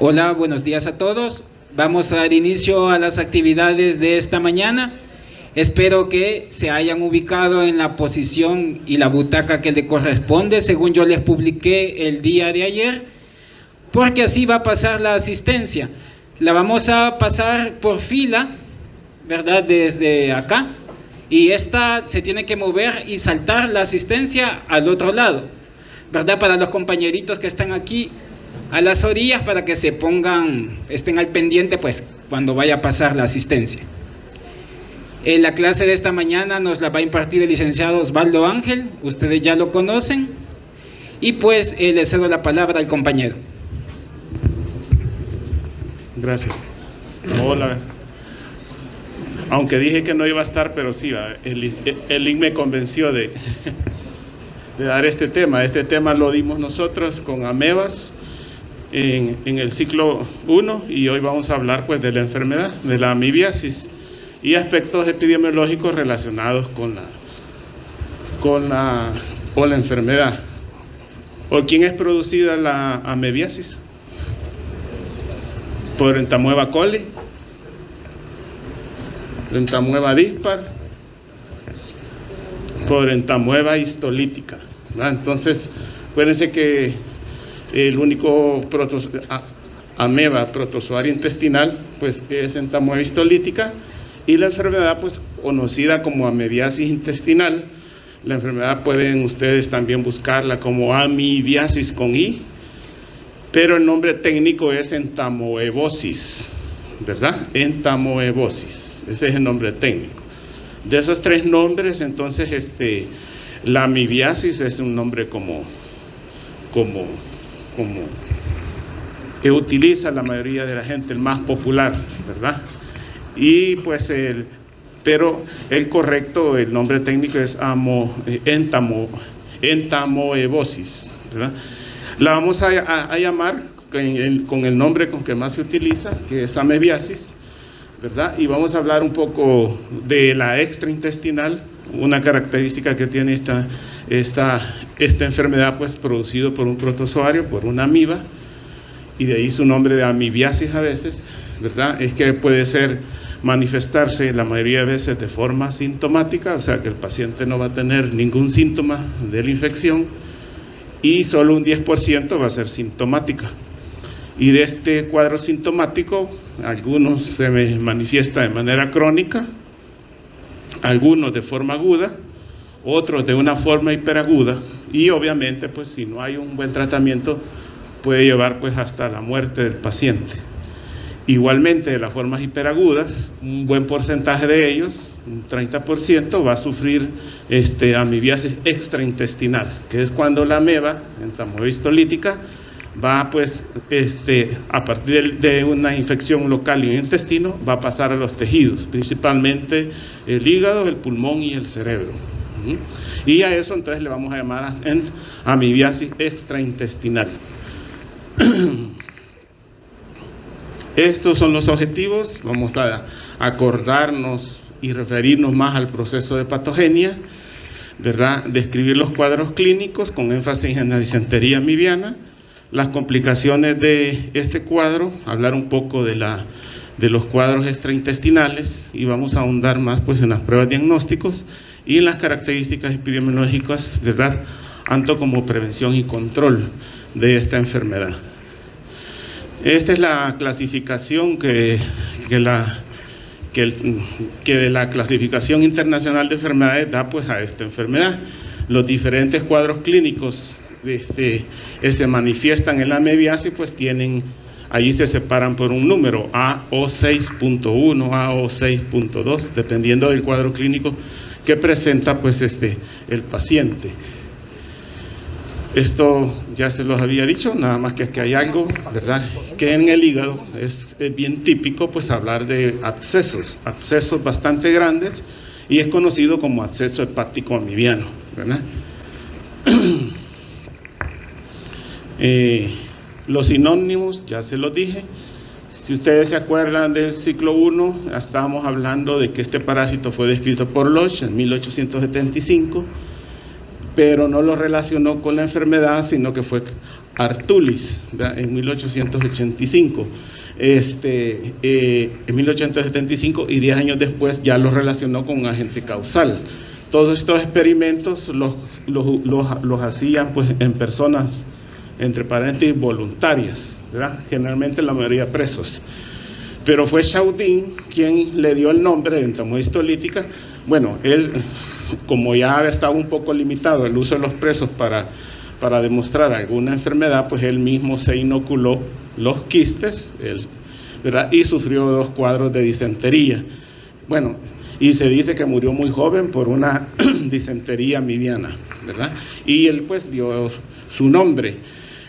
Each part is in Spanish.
Hola, buenos días a todos. Vamos a dar inicio a las actividades de esta mañana. Espero que se hayan ubicado en la posición y la butaca que le corresponde, según yo les publiqué el día de ayer, porque así va a pasar la asistencia. La vamos a pasar por fila, ¿verdad? Desde acá. Y esta se tiene que mover y saltar la asistencia al otro lado, ¿verdad? Para los compañeritos que están aquí a las orillas, para que estén al pendiente pues cuando vaya a pasar la asistencia. La clase de esta mañana nos la va a impartir el licenciado Osvaldo Ángel, ustedes ya lo conocen, y pues le cedo la palabra al compañero. Gracias. Hola. Aunque dije que no iba a estar, pero sí, el link me convenció de dar este tema. Este tema lo dimos nosotros con amebas en el ciclo 1, y hoy vamos a hablar pues de la enfermedad, de la amibiasis y aspectos epidemiológicos relacionados con la enfermedad. ¿Por quién es producida la amibiasis? Por Entamoeba coli, Entamoeba dispar, por Entamoeba histolítica, ¿verdad? Entonces, acuérdense que el único ameba protozoaria intestinal pues es Entamoeba histolítica, y la enfermedad pues conocida como amebiasis intestinal. La enfermedad pueden ustedes también buscarla como amibiasis con I, pero el nombre técnico es entamoebosis, ¿verdad? Entamoebosis, ese es el nombre técnico. De esos tres nombres, entonces la amibiasis es un nombre como que utiliza la mayoría de la gente, el más popular, ¿verdad? Y pues pero el correcto, el nombre técnico es entamoebosis, ¿verdad? La vamos a llamar con el nombre con que más se utiliza, que es amebiasis, ¿verdad? Y vamos a hablar un poco de la extraintestinal, una característica que tiene esta enfermedad, pues producido por un protozoario, por una amiba, y de ahí su nombre de amibiasis a veces, ¿verdad? Es que puede manifestarse la mayoría de veces de forma sintomática, o sea que el paciente no va a tener ningún síntoma de la infección, y solo un 10% va a ser sintomática. Y de este cuadro sintomático, algunos se manifiesta de manera crónica, algunos de forma aguda, otros de una forma hiperaguda, y obviamente pues si no hay un buen tratamiento puede llevar pues hasta la muerte del paciente. Igualmente, de las formas hiperagudas, un buen porcentaje de ellos, un 30%, va a sufrir amibiasis extraintestinal, que es cuando la ameba, Entamoeba histolítica, va pues a partir de una infección local en el intestino, va a pasar a los tejidos, principalmente el hígado, el pulmón y el cerebro. Y a eso entonces le vamos a llamar amibiasis extraintestinal. Estos son los objetivos. Vamos a acordarnos y referirnos más al proceso de patogenia, ¿verdad? Describir los cuadros clínicos con énfasis en la disentería amibiana, las complicaciones de este cuadro, hablar un poco de los cuadros extraintestinales, y vamos a ahondar más pues en las pruebas diagnósticos y en las características epidemiológicas, ¿verdad?, tanto como prevención y control de esta enfermedad. Esta es la clasificación que de la clasificación internacional de enfermedades da pues a esta enfermedad. Los diferentes cuadros clínicos se manifiestan en la amebiasis, pues allí se separan por un número, AO6.1, AO6.2, dependiendo del cuadro clínico que presenta pues el paciente. Esto ya se los había dicho, nada más que hay algo, ¿verdad?, que en el hígado es bien típico pues hablar de abscesos bastante grandes, y es conocido como absceso hepático amibiano, ¿verdad? Los sinónimos ya se los dije. Si ustedes se acuerdan del ciclo 1, estábamos hablando de que este parásito fue descrito por Loch en 1875. pero no lo relacionó con la enfermedad, sino que fue Artulis, ¿verdad? En 1885. En 1875, y 10 años después ya lo relacionó con un agente causal. Todos estos experimentos los hacían pues en personas, entre paréntesis, voluntarias, ¿verdad? Generalmente la mayoría presos. Pero fue Chaudin quien le dio el nombre de entamoeba. Bueno, él, como ya estaba un poco limitado el uso de los presos para demostrar alguna enfermedad, pues él mismo se inoculó los quistes, ¿verdad? Y sufrió 2 cuadros de disentería. Bueno, y se dice que murió muy joven por una disentería amibiana, ¿verdad? Y él pues dio su nombre.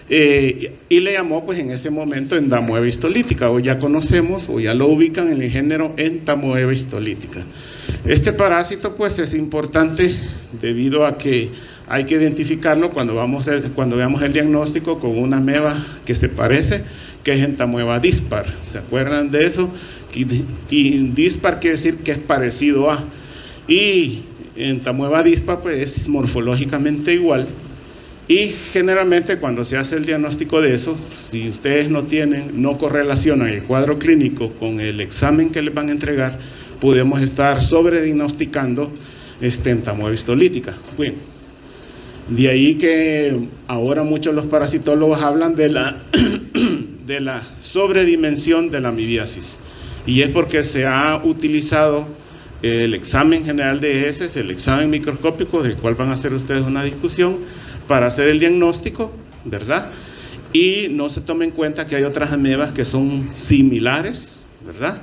Y le llamó pues en ese momento entamoeba histolítica. Hoy ya conocemos o ya lo ubican en el género entamoeba histolítica. Este parásito pues es importante debido a que hay que identificarlo cuando veamos el diagnóstico con una ameba que se parece, que es entamoeba dispar. ¿Se acuerdan de eso? Y dispar quiere decir que es parecido a, y entamoeba dispar pues es morfológicamente igual. Y generalmente cuando se hace el diagnóstico de eso, si ustedes no correlacionan el cuadro clínico con el examen que les van a entregar, podemos estar sobrediagnosticando entamoeba histolítica. Bueno, de ahí que ahora muchos los parasitólogos hablan de la sobredimensión de la amibiasis, y es porque se ha utilizado el examen general de heces, el examen microscópico, del cual van a hacer ustedes una discusión, para hacer el diagnóstico, ¿verdad? Y no se toma en cuenta que hay otras amebas que son similares, ¿verdad?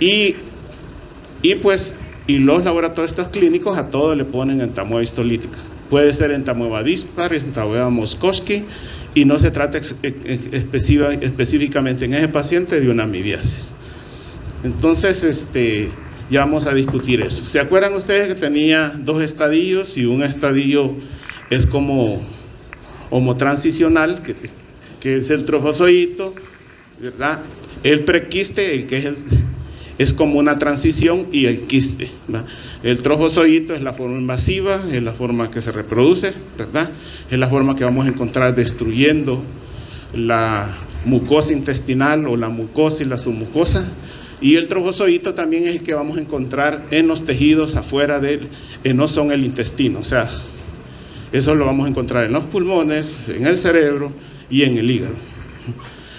Y los laboratorios estos clínicos a todo le ponen entamoeba histolítica. Puede ser entamoeba dispar, entamoeba moscoski, y no se trata específicamente en ese paciente de una amibiasis. Entonces, ya vamos a discutir eso. ¿Se acuerdan ustedes que tenía 2 estadios, y un estadio es como homotransicional, que es el trofozoito, ¿verdad? El prequiste, el que es como una transición, y el quiste, ¿verdad? El trofozoito es la forma invasiva, es la forma que se reproduce, ¿verdad? Es la forma que vamos a encontrar destruyendo la mucosa intestinal, o la mucosa y la submucosa. Y el trofozoito también es el que vamos a encontrar en los tejidos afuera no son el intestino, o sea, eso lo vamos a encontrar en los pulmones, en el cerebro y en el hígado.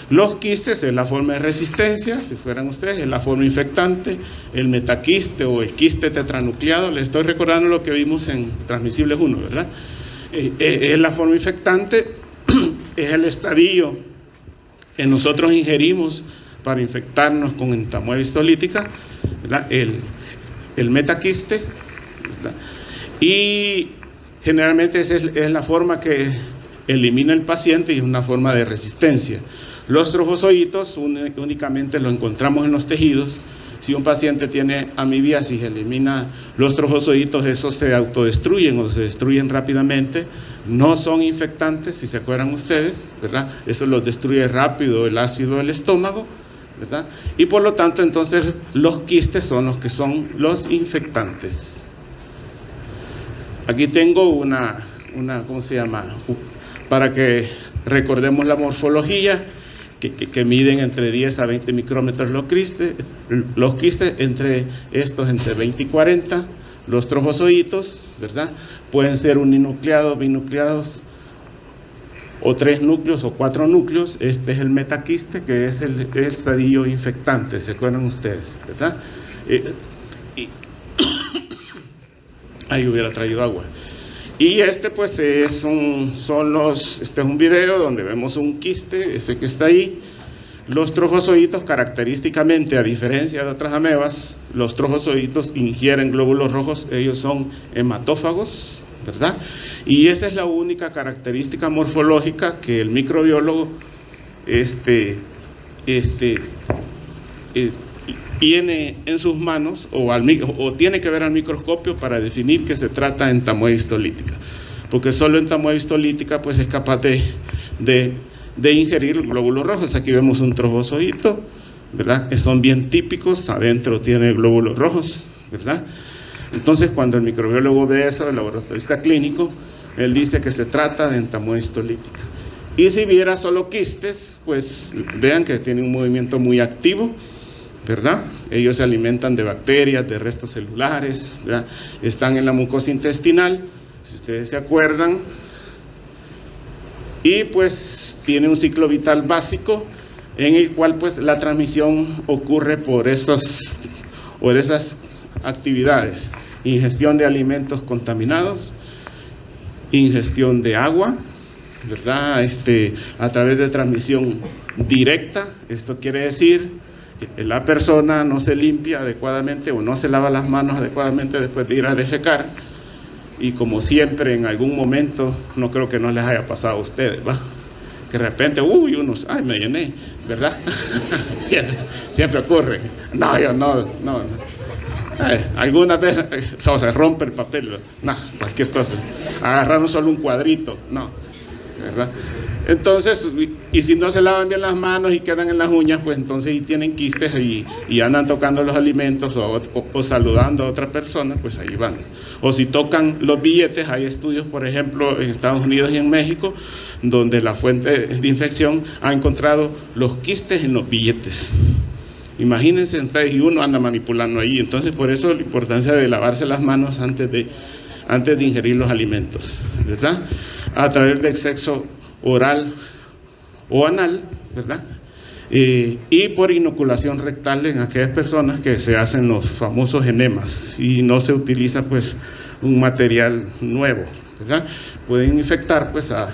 Los quistes es la forma de resistencia, si fueran ustedes, es la forma infectante. El metaquiste o el quiste tetranucleado, les estoy recordando lo que vimos en Transmisibles 1, ¿verdad? Es la forma infectante, es el estadio que nosotros ingerimos para infectarnos con entamoeba histolítica, ¿verdad? El metaquiste, ¿verdad? Y generalmente esa es la forma que elimina el paciente, y es una forma de resistencia. Los trofozoitos únicamente los encontramos en los tejidos. Si un paciente tiene amibiasis, elimina los trofozoitos, esos se autodestruyen o se destruyen rápidamente. No son infectantes, si se acuerdan ustedes, ¿verdad? Eso los destruye rápido el ácido del estómago, ¿verdad? Y por lo tanto, entonces, los quistes son los que son los infectantes. Aquí tengo una ¿cómo se llama? Para que recordemos la morfología, que miden entre 10 a 20 micrómetros los quistes, entre 20 y 40, los trofozoitos, ¿verdad? Pueden ser uninucleados, binucleados, o 3 núcleos o 4 núcleos. Este es el metaquiste, que es el estadio infectante, ¿se acuerdan ustedes, verdad? Ahí hubiera traído agua. Y pues es un video donde vemos un quiste, ese que está ahí. Los trofozoitos, característicamente, a diferencia de otras amebas, los trofozoitos ingieren glóbulos rojos, ellos son hematófagos, ¿verdad? Y esa es la única característica morfológica que el microbiólogo tiene en sus manos, o tiene que ver al microscopio para definir que se trata de entamoeba histolítica, porque solo entamoeba histolítica pues es capaz de ingerir glóbulos rojos. Aquí vemos un trofozoito, ¿verdad? Son bien típicos, adentro tiene glóbulos rojos, ¿verdad? Entonces, cuando el microbiólogo ve eso, el laboratorista clínico, él dice que se trata de entamoeba lítica. Y si viera solo quistes, pues vean que tiene un movimiento muy activo, ¿verdad? Ellos se alimentan de bacterias, de restos celulares, ¿verdad? Están en la mucosa intestinal, si ustedes se acuerdan, y pues tiene un ciclo vital básico en el cual pues la transmisión ocurre por esas actividades: ingestión de alimentos contaminados, ingestión de agua, ¿verdad? A través de transmisión directa. Esto quiere decir que la persona no se limpia adecuadamente o no se lava las manos adecuadamente después de ir a defecar, y como siempre en algún momento, no creo que no les haya pasado a ustedes, ¿va? Que de repente, ay, me llené, ¿verdad? siempre ocurre. No, yo no. Algunas veces se rompe el papel, no, cualquier cosa. Agarraron solo un cuadrito, no, ¿verdad? Entonces, y si no se lavan bien las manos y quedan en las uñas, pues entonces y tienen quistes y andan tocando los alimentos o saludando a otra persona, pues ahí van. O si tocan los billetes, hay estudios, por ejemplo, en Estados Unidos y en México, donde la fuente de infección ha encontrado los quistes en los billetes. Imagínense, entonces, y uno anda manipulando ahí. Entonces, por eso la importancia de lavarse las manos antes de ingerir los alimentos, ¿verdad? A través del sexo oral o anal, ¿verdad? Y por inoculación rectal en aquellas personas que se hacen los famosos enemas y no se utiliza pues un material nuevo, ¿verdad? Pueden infectar pues a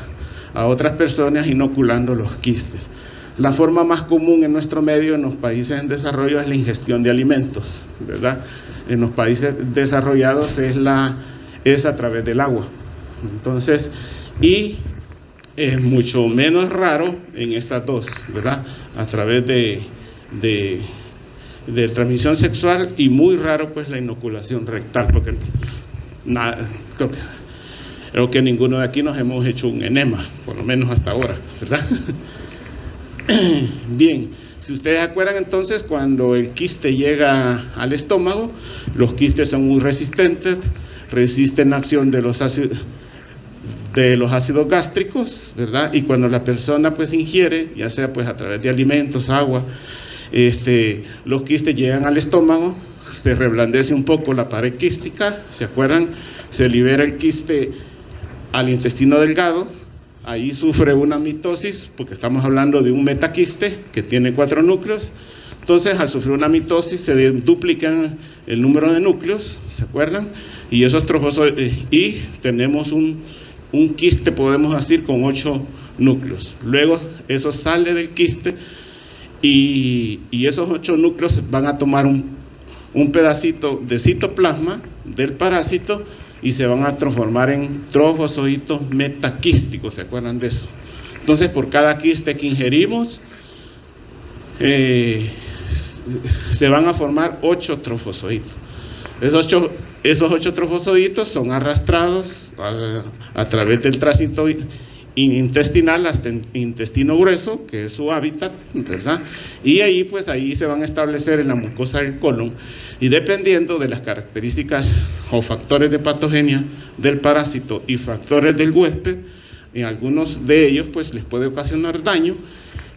otras personas inoculando los quistes. La forma más común en nuestro medio, en los países en desarrollo, es la ingestión de alimentos, ¿verdad? En los países desarrollados es a través del agua. Entonces, y es mucho menos raro en estas dos, ¿verdad? A través de transmisión sexual, y muy raro pues la inoculación rectal, porque creo que ninguno de aquí nos hemos hecho un enema, por lo menos hasta ahora, ¿verdad? Bien, si ustedes se acuerdan, entonces, cuando el quiste llega al estómago, los quistes son muy resistentes, resisten la acción de los ácidos gástricos, ¿verdad? Y cuando la persona pues ingiere, ya sea pues a través de alimentos, agua, los quistes llegan al estómago, se reblandece un poco la pared quística, ¿se acuerdan? Se libera el quiste al intestino delgado. Ahí sufre una mitosis, porque estamos hablando de un metaquiste que tiene 4 núcleos. Entonces, al sufrir una mitosis, se duplican el número de núcleos, ¿se acuerdan? Y esos trofozoides, y tenemos un quiste, podemos decir, con 8 núcleos. Luego, eso sale del quiste, y esos 8 núcleos van a tomar un pedacito de citoplasma del parásito, y se van a transformar en trofozoitos metaquísticos, ¿se acuerdan de eso? Entonces, por cada quiste que ingerimos, se van a formar 8 trofozoitos. Esos 8 trofozoitos son arrastrados a través del tránsito intestinal hasta el intestino grueso, que es su hábitat, ¿verdad? Y ahí se van a establecer en la mucosa del colon, y dependiendo de las características o factores de patogenia del parásito y factores del huésped, en algunos de ellos pues les puede ocasionar daño,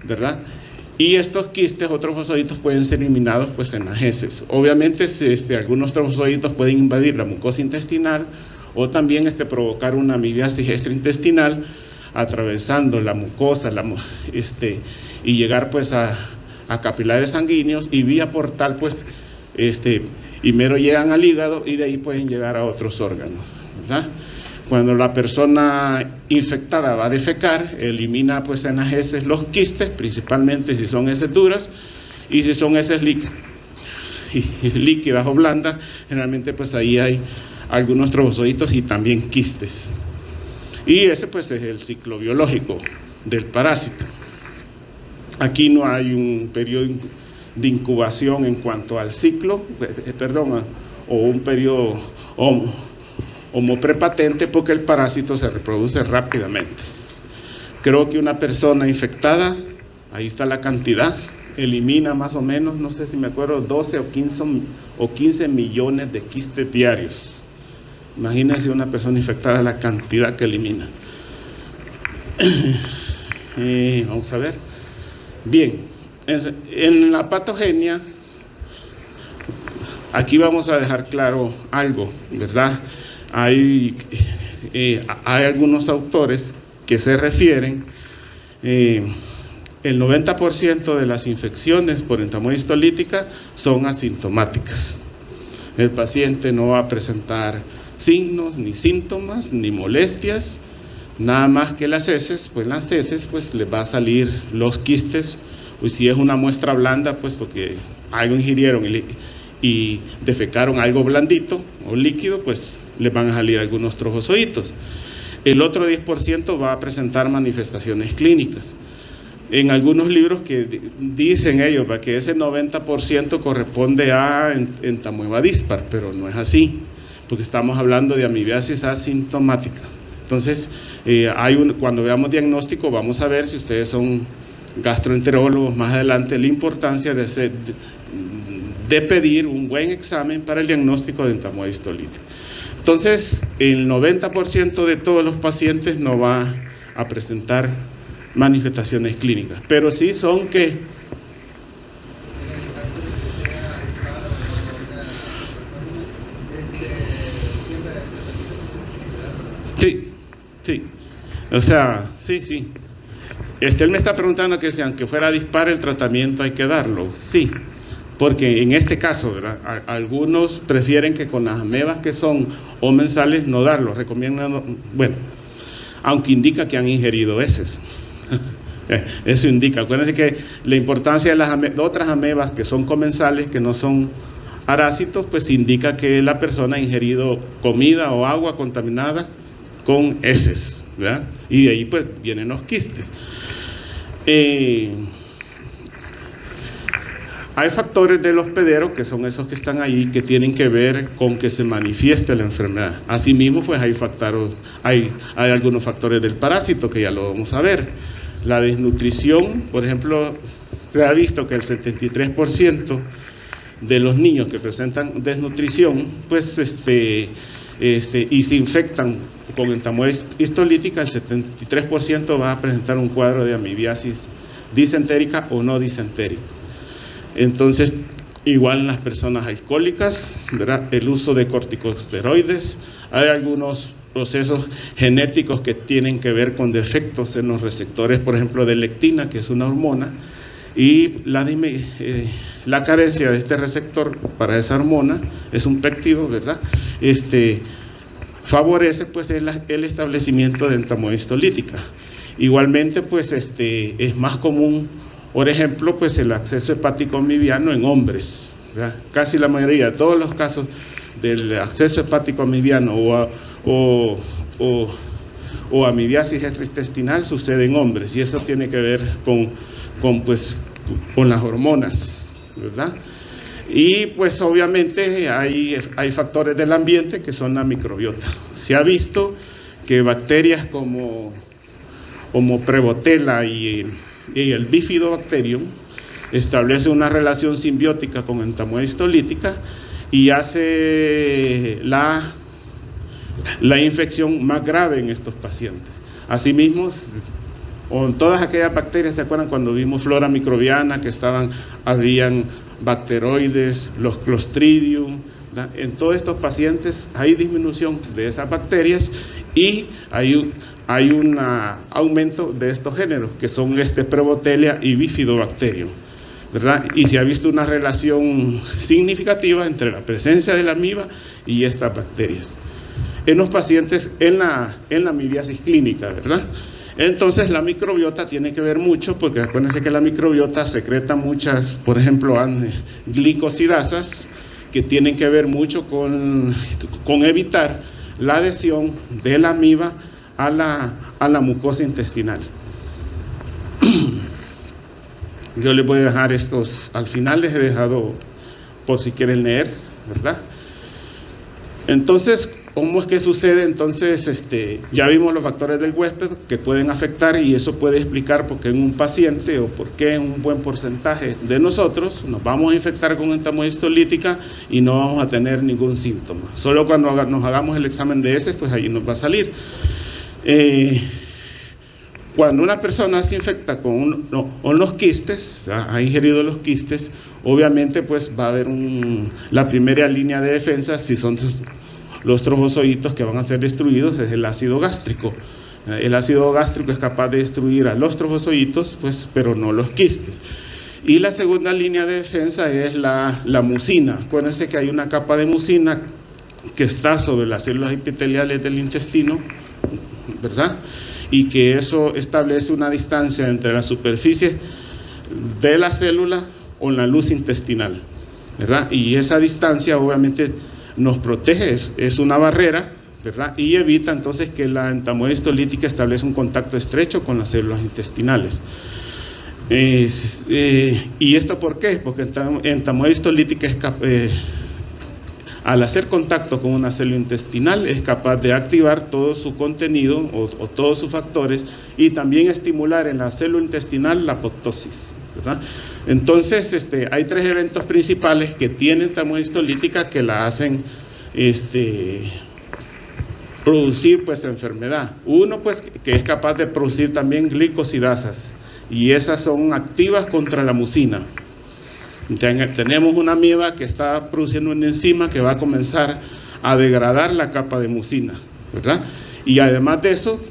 ¿verdad? Y estos quistes o trofozoitos pueden ser eliminados pues en las heces. Obviamente algunos trofozoitos pueden invadir la mucosa intestinal, o también provocar una amibiasis extraintestinal, atravesando la mucosa y llegar pues a capilares sanguíneos, y vía portal pues primero llegan al hígado y de ahí pueden llegar a otros órganos, ¿verdad? Cuando la persona infectada va a defecar, elimina pues en las heces los quistes, principalmente si son heces duras, y si son heces líquidas o blandas, generalmente pues ahí hay algunos trofozoitos y también quistes. Y ese pues es el ciclo biológico del parásito. Aquí no hay un periodo de incubación en cuanto al ciclo, o un periodo homoprepatente, porque el parásito se reproduce rápidamente. Creo que una persona infectada, ahí está la cantidad, elimina más o menos, no sé si me acuerdo, 12 o 15 millones de quistes diarios. Imagínense una persona infectada, la cantidad que elimina. Vamos a ver. Bien, en la patogenia, aquí vamos a dejar claro algo, ¿verdad? Hay algunos autores que se refieren, el 90% de las infecciones por entamoeba histolítica son asintomáticas. El paciente no va a presentar signos, ni síntomas, ni molestias, nada más que las heces, pues las heces pues les va a salir los quistes, pues si es una muestra blanda, pues porque algo ingirieron y defecaron algo blandito o líquido, pues les van a salir algunos trofozoitos. El otro 10% va a presentar manifestaciones clínicas. En algunos libros que dicen ellos que ese 90% corresponde a entamoeba dispar, pero no es así, porque estamos hablando de amibiasis asintomática. Entonces, cuando veamos diagnóstico, vamos a ver si ustedes son gastroenterólogos más adelante, la importancia de pedir un buen examen para el diagnóstico de entamoeba histolítica. Entonces, el 90% de todos los pacientes no va a presentar manifestaciones clínicas, pero sí son que sí, o sea, sí. Él me está preguntando que si aunque fuera dispar el tratamiento hay que darlo, sí, porque en este caso, ¿verdad? Algunos prefieren que con las amebas que son o mensales no darlo, recomiendan, bueno, aunque indica que han ingerido heces. Eso indica, acuérdense que la importancia de las otras amebas que son comensales, que no son parásitos, pues indica que la persona ha ingerido comida o agua contaminada con heces, ¿verdad? Y de ahí pues vienen los quistes. Hay factores del hospedero, que son esos que están ahí, que tienen que ver con que se manifieste la enfermedad. Asimismo, pues hay algunos factores del parásito, que ya lo vamos a ver. La desnutrición, por ejemplo, se ha visto que el 73% de los niños que presentan desnutrición, pues y se infectan con entamoeba histolítica, el 73% va a presentar un cuadro de amibiasis disentérica o no disentérica. Entonces, igual en las personas alcohólicas, ¿verdad? El uso de corticosteroides, hay algunos procesos genéticos que tienen que ver con defectos en los receptores, por ejemplo, de lectina, que es una hormona, y la carencia de este receptor para esa hormona, es un péptido, ¿verdad? Favorece pues el establecimiento de entamoeba histolítica. Igualmente, pues es más común, por ejemplo, pues el acceso hepático amibiano en hombres, ¿verdad? Casi la mayoría de todos los casos del acceso hepático amibiano o amibiasis extraintestinal sucede en hombres, y eso tiene que ver con las hormonas, ¿verdad? Y pues obviamente hay factores del ambiente que son la microbiota. Se ha visto que bacterias como Prevotella y el Bifidobacterium establece una relación simbiótica con entamoeba histolítica y hace la infección más grave en estos pacientes. Asimismo, con todas aquellas bacterias, ¿se acuerdan cuando vimos flora microbiana que habían bacteroides, los Clostridium, ¿verdad? En todos estos pacientes hay disminución de esas bacterias y hay un aumento de estos géneros, que son Prevotella y Bifidobacterium, ¿verdad? Y se ha visto una relación significativa entre la presencia de la amiba y estas bacterias en los pacientes en la amibiasis clínica, ¿verdad? Entonces la microbiota tiene que ver mucho, porque acuérdense que la microbiota secreta muchas, por ejemplo, glicosidasas, que tienen que ver mucho con evitar la adhesión de la amiba a la mucosa intestinal. Yo les voy a dejar estos, al final les he dejado por si quieren leer, ¿verdad? Entonces, ¿Cómo es que sucede? Entonces, ya vimos los factores del huésped que pueden afectar, y eso puede explicar por qué en un paciente o por qué en un buen porcentaje de nosotros nos vamos a infectar con entamohistolítica y no vamos a tener ningún síntoma. Solo cuando nos hagamos el examen de heces, pues ahí nos va a salir. Cuando una persona se infecta con los quistes, ha ingerido los quistes, obviamente pues va a haber la primera línea de defensa, si son los trofozoitos que van a ser destruidos, es el ácido gástrico. El ácido gástrico es capaz de destruir a los trofozoitos, pues, pero no los quistes. Y la segunda línea de defensa es la mucina. Acuérdense que hay una capa de mucina que está sobre las células epiteliales del intestino, ¿verdad? Y que eso establece una distancia entre la superficie de la célula o la luz intestinal, ¿verdad? Y esa distancia obviamente nos protege, es una barrera, ¿verdad? Y evita entonces que la entamohistolítica establezca un contacto estrecho con las células intestinales. ¿Y esto por qué? Porque entamohistolítica al hacer contacto con una célula intestinal es capaz de activar todo su contenido o todos sus factores, y también estimular en la célula intestinal la apoptosis, ¿verdad? Entonces, hay tres eventos principales que tienen entamohistolítica que la hacen producir pues enfermedad. Uno, pues, que es capaz de producir también glicosidasas, y esas son activas contra la mucina. Tenemos una amiba que está produciendo una enzima que va a comenzar a degradar la capa de mucina, ¿verdad? Y además de eso,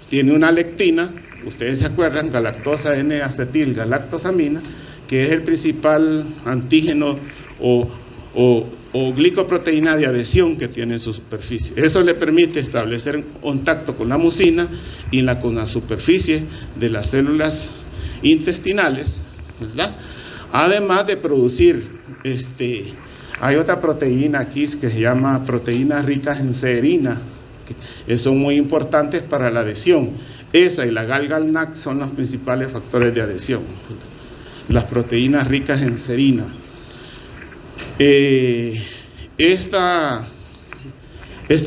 tiene una lectina, ustedes se acuerdan, galactosa N-acetil galactosamina, que es el principal antígeno o glicoproteína de adhesión que tiene en su superficie. Eso le permite establecer contacto con la mucina y con la superficie de las células intestinales, ¿verdad? Además de producir, hay otra proteína aquí que se llama proteínas ricas en serina, que son muy importantes para la adhesión. Esa y la GAL-GALNAC son los principales factores de adhesión, las proteínas ricas en serina. Esta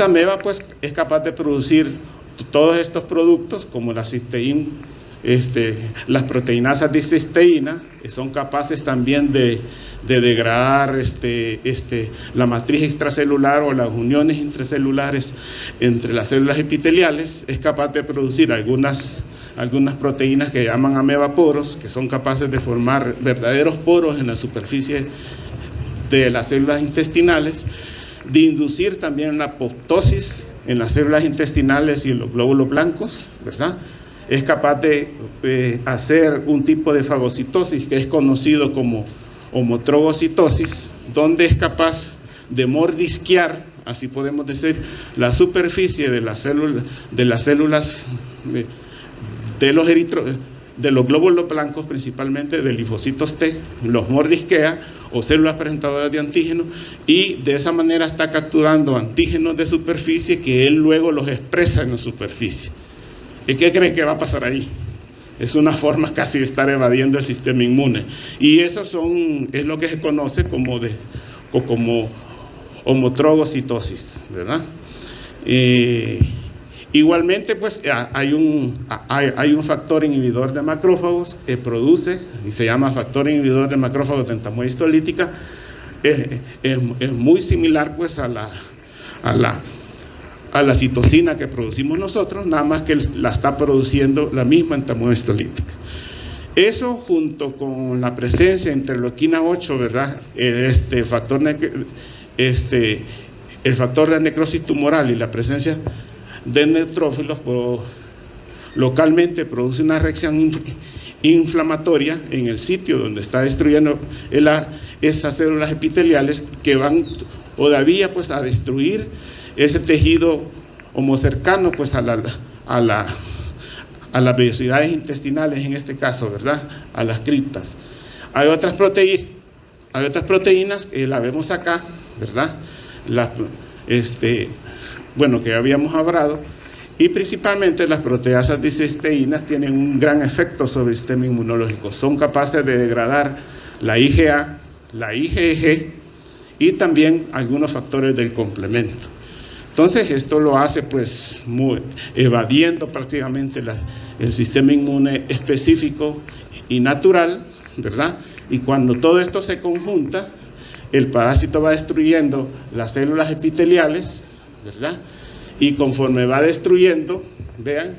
ameba pues es capaz de producir todos estos productos como la cisteína, las proteinasas de cisteína, que son capaces también de degradar la matriz extracelular o las uniones intracelulares entre las células epiteliales. Es capaz de producir algunas proteínas que llaman amebaporos, que son capaces de formar verdaderos poros en la superficie de las células intestinales, de inducir también la apoptosis en las células intestinales y en los glóbulos blancos, ¿verdad? Es capaz de hacer un tipo de fagocitosis que es conocido como homotrogocitosis, donde es capaz de mordisquear, así podemos decir, la superficie de las células de los glóbulos blancos, principalmente de linfocitos T, los mordisquea, o células presentadoras de antígenos, y de esa manera está capturando antígenos de superficie que él luego los expresa en la superficie. ¿Y qué creen que va a pasar ahí? Es una forma casi de estar evadiendo el sistema inmune. Y eso es lo que se conoce como homotrogocitosis, ¿verdad? Igualmente, pues, hay un factor inhibidor de macrófagos que produce, y se llama factor inhibidor de macrófagos de entamohistolítica. Es muy similar, pues, a la citocina que producimos nosotros, nada más que la está produciendo la misma entamohistolítica. Eso, junto con la presencia de interleuquina 8, ¿verdad? El factor de necrosis tumoral y la presencia de neutrófilos localmente produce una reacción inflamatoria en el sitio donde está destruyendo esas células epiteliales, que van todavía pues a destruir ese tejido homocercano pues a las vellosidades intestinales, en este caso, ¿verdad? A las criptas. Hay otras proteínas que la vemos acá, ¿verdad? Que habíamos hablado, y principalmente las proteasas de cisteínas tienen un gran efecto sobre el sistema inmunológico. Son capaces de degradar la IgA, la IgG y también algunos factores del complemento. Entonces esto lo hace pues evadiendo prácticamente el sistema inmune específico y natural, ¿verdad? Y cuando todo esto se conjunta, el parásito va destruyendo las células epiteliales, ¿verdad? Y conforme va destruyendo, vean,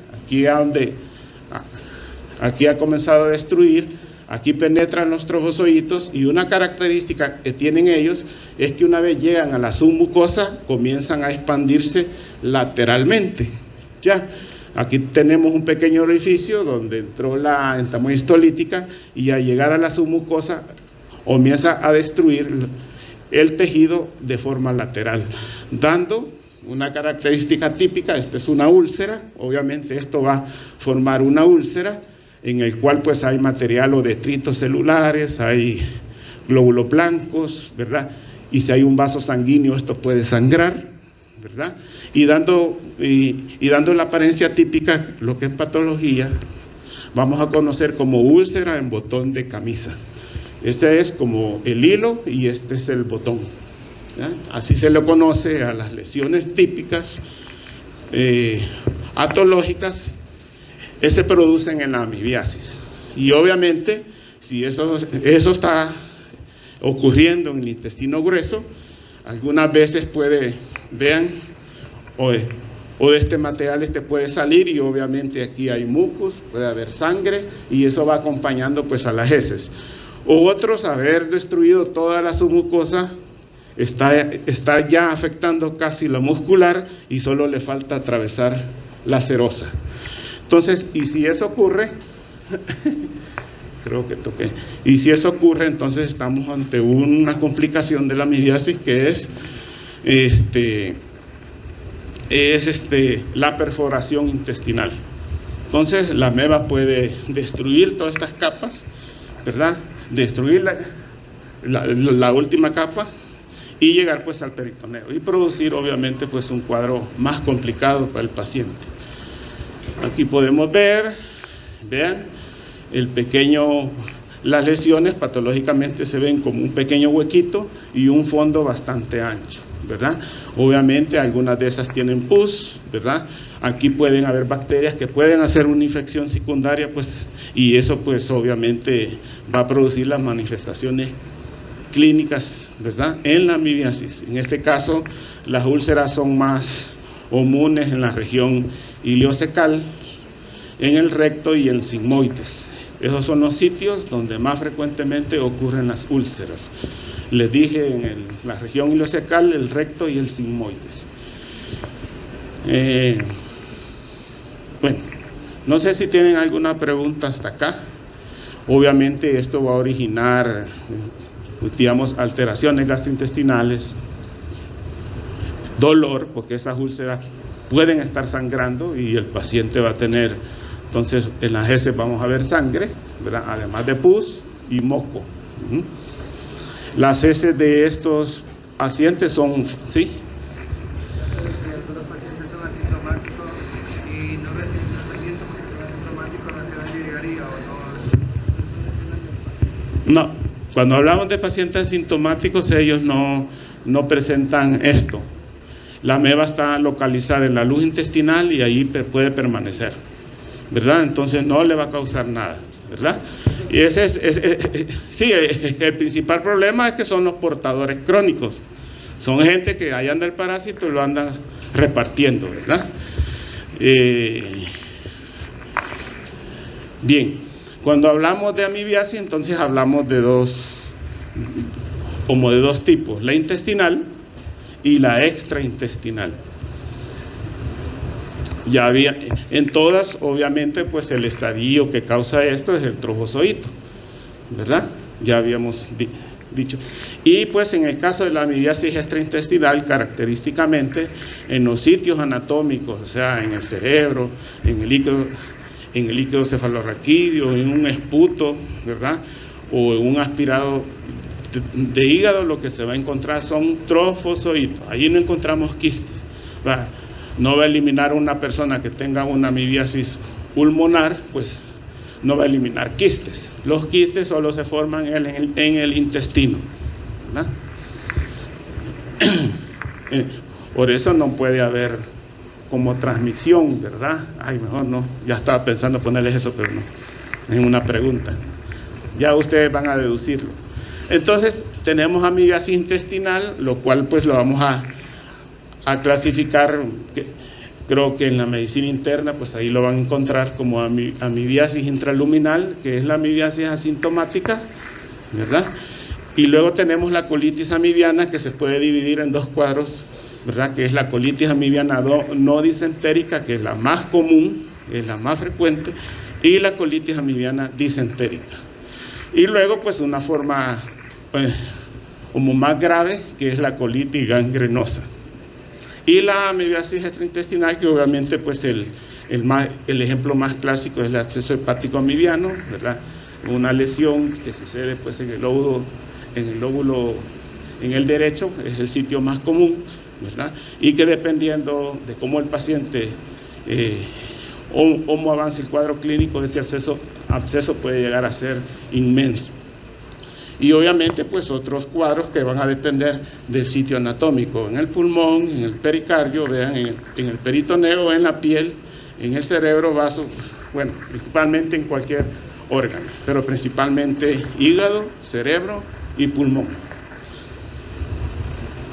aquí ha comenzado a destruir, aquí penetran los trofozoitos, y una característica que tienen ellos es que una vez llegan a la submucosa, comienzan a expandirse lateralmente. Ya, aquí tenemos un pequeño orificio donde entró la entamoeba histolítica, y al llegar a la submucosa comienza a destruir el tejido de forma lateral, dando una característica típica. Esta es una úlcera, obviamente esto va a formar una úlcera en el cual pues hay material o detritos celulares, hay glóbulos blancos, ¿verdad? Y si hay un vaso sanguíneo, esto puede sangrar, ¿verdad? Y dando la apariencia típica, lo que en patología vamos a conocer como úlcera en botón de camisa. Este es como el hilo y este es el botón, ¿ya? Así se le conoce a las lesiones típicas atológicas que se producen en la amibiasis. Y obviamente, si eso está ocurriendo en el intestino grueso, algunas veces puede, vean, o de este material puede salir, y obviamente aquí hay mucus, puede haber sangre, y eso va acompañando pues a las heces. O otros, haber destruido toda la submucosa, está ya afectando casi la muscular y solo le falta atravesar la serosa. Entonces, y si eso ocurre, creo que toqué, y si eso ocurre, entonces estamos ante una complicación de la amibiasis, que es la perforación intestinal. Entonces la ameba puede destruir todas estas capas, ¿verdad? Destruir la última capa y llegar pues al peritoneo y producir obviamente pues un cuadro más complicado para el paciente. Aquí podemos ver, vean, las lesiones patológicamente se ven como un pequeño huequito y un fondo bastante ancho, ¿verdad? Obviamente algunas de esas tienen pus, ¿verdad? Aquí pueden haber bacterias que pueden hacer una infección secundaria, pues, y eso pues obviamente va a producir las manifestaciones clínicas, ¿verdad? En la amibiasis. En este caso, las úlceras son más comunes en la región iliocecal, en el recto y el sigmoides. Esos son los sitios donde más frecuentemente ocurren las úlceras. Les dije, en la región iliocecal, el recto y el sigmoides. Bueno, no sé si tienen alguna pregunta hasta acá. Obviamente esto va a originar, digamos, alteraciones gastrointestinales, dolor, porque esas úlceras pueden estar sangrando y el paciente va a tener, entonces en las heces vamos a ver sangre, ¿verdad? Además de pus y moco. Las heces de estos pacientes son, ¿sí? Algunos pacientes son asintomáticos y no reciben tratamiento porque son asintomáticos, ¿la ansiedad llegaría o no? No, cuando hablamos de pacientes asintomáticos, ellos no presentan esto. La ameba está localizada en la luz intestinal y ahí puede permanecer, ¿verdad? Entonces no le va a causar nada, ¿verdad? Y ese sí, el principal problema es que son los portadores crónicos. Son gente que ahí anda el parásito y lo andan repartiendo, ¿verdad? Bien, cuando hablamos de amibiasis, entonces hablamos de dos tipos, la intestinal y la extraintestinal. Ya había, en todas, obviamente, pues el estadio que causa esto es el trofozoito, ¿verdad? Ya habíamos dicho. Y pues en el caso de la amibiasis extraintestinal, característicamente en los sitios anatómicos, o sea, en el cerebro, en el líquido cefalorraquídeo, en un esputo, ¿verdad? O en un aspirado de hígado, lo que se va a encontrar son trofozoitos. Allí no encontramos quistes, ¿verdad? No va a eliminar una persona que tenga una amibiasis pulmonar, pues no va a eliminar quistes. Los quistes solo se forman en el intestino, ¿verdad? Por eso no puede haber como transmisión, ¿verdad? Ay, mejor no, ya estaba pensando ponerles eso, pero no, es una pregunta. Ya ustedes van a deducirlo. Entonces, tenemos amibiasis intestinal, lo cual pues lo vamos a clasificar, creo que en la medicina interna, pues ahí lo van a encontrar como amibiasis intraluminal, que es la amibiasis asintomática, ¿verdad? Y luego tenemos la colitis amibiana, que se puede dividir en dos cuadros, ¿verdad? Que es la colitis amibiana no disentérica, que es la más común, es la más frecuente, y la colitis amibiana disentérica. Y luego, pues, una forma como más grave, que es la colitis gangrenosa. Y la amibiasis extraintestinal, que obviamente, pues, el ejemplo más clásico es el absceso hepático amibiano, ¿verdad? Una lesión que sucede, pues, en el lóbulo, en el derecho, es el sitio más común, ¿verdad? Y que dependiendo de cómo el paciente, cómo avanza el cuadro clínico, ese absceso puede llegar a ser inmenso. Y obviamente, pues, otros cuadros que van a depender del sitio anatómico, en el pulmón, en el pericardio, vean, en el peritoneo, en la piel, en el cerebro, vaso, bueno, principalmente en cualquier órgano, pero principalmente hígado, cerebro y pulmón.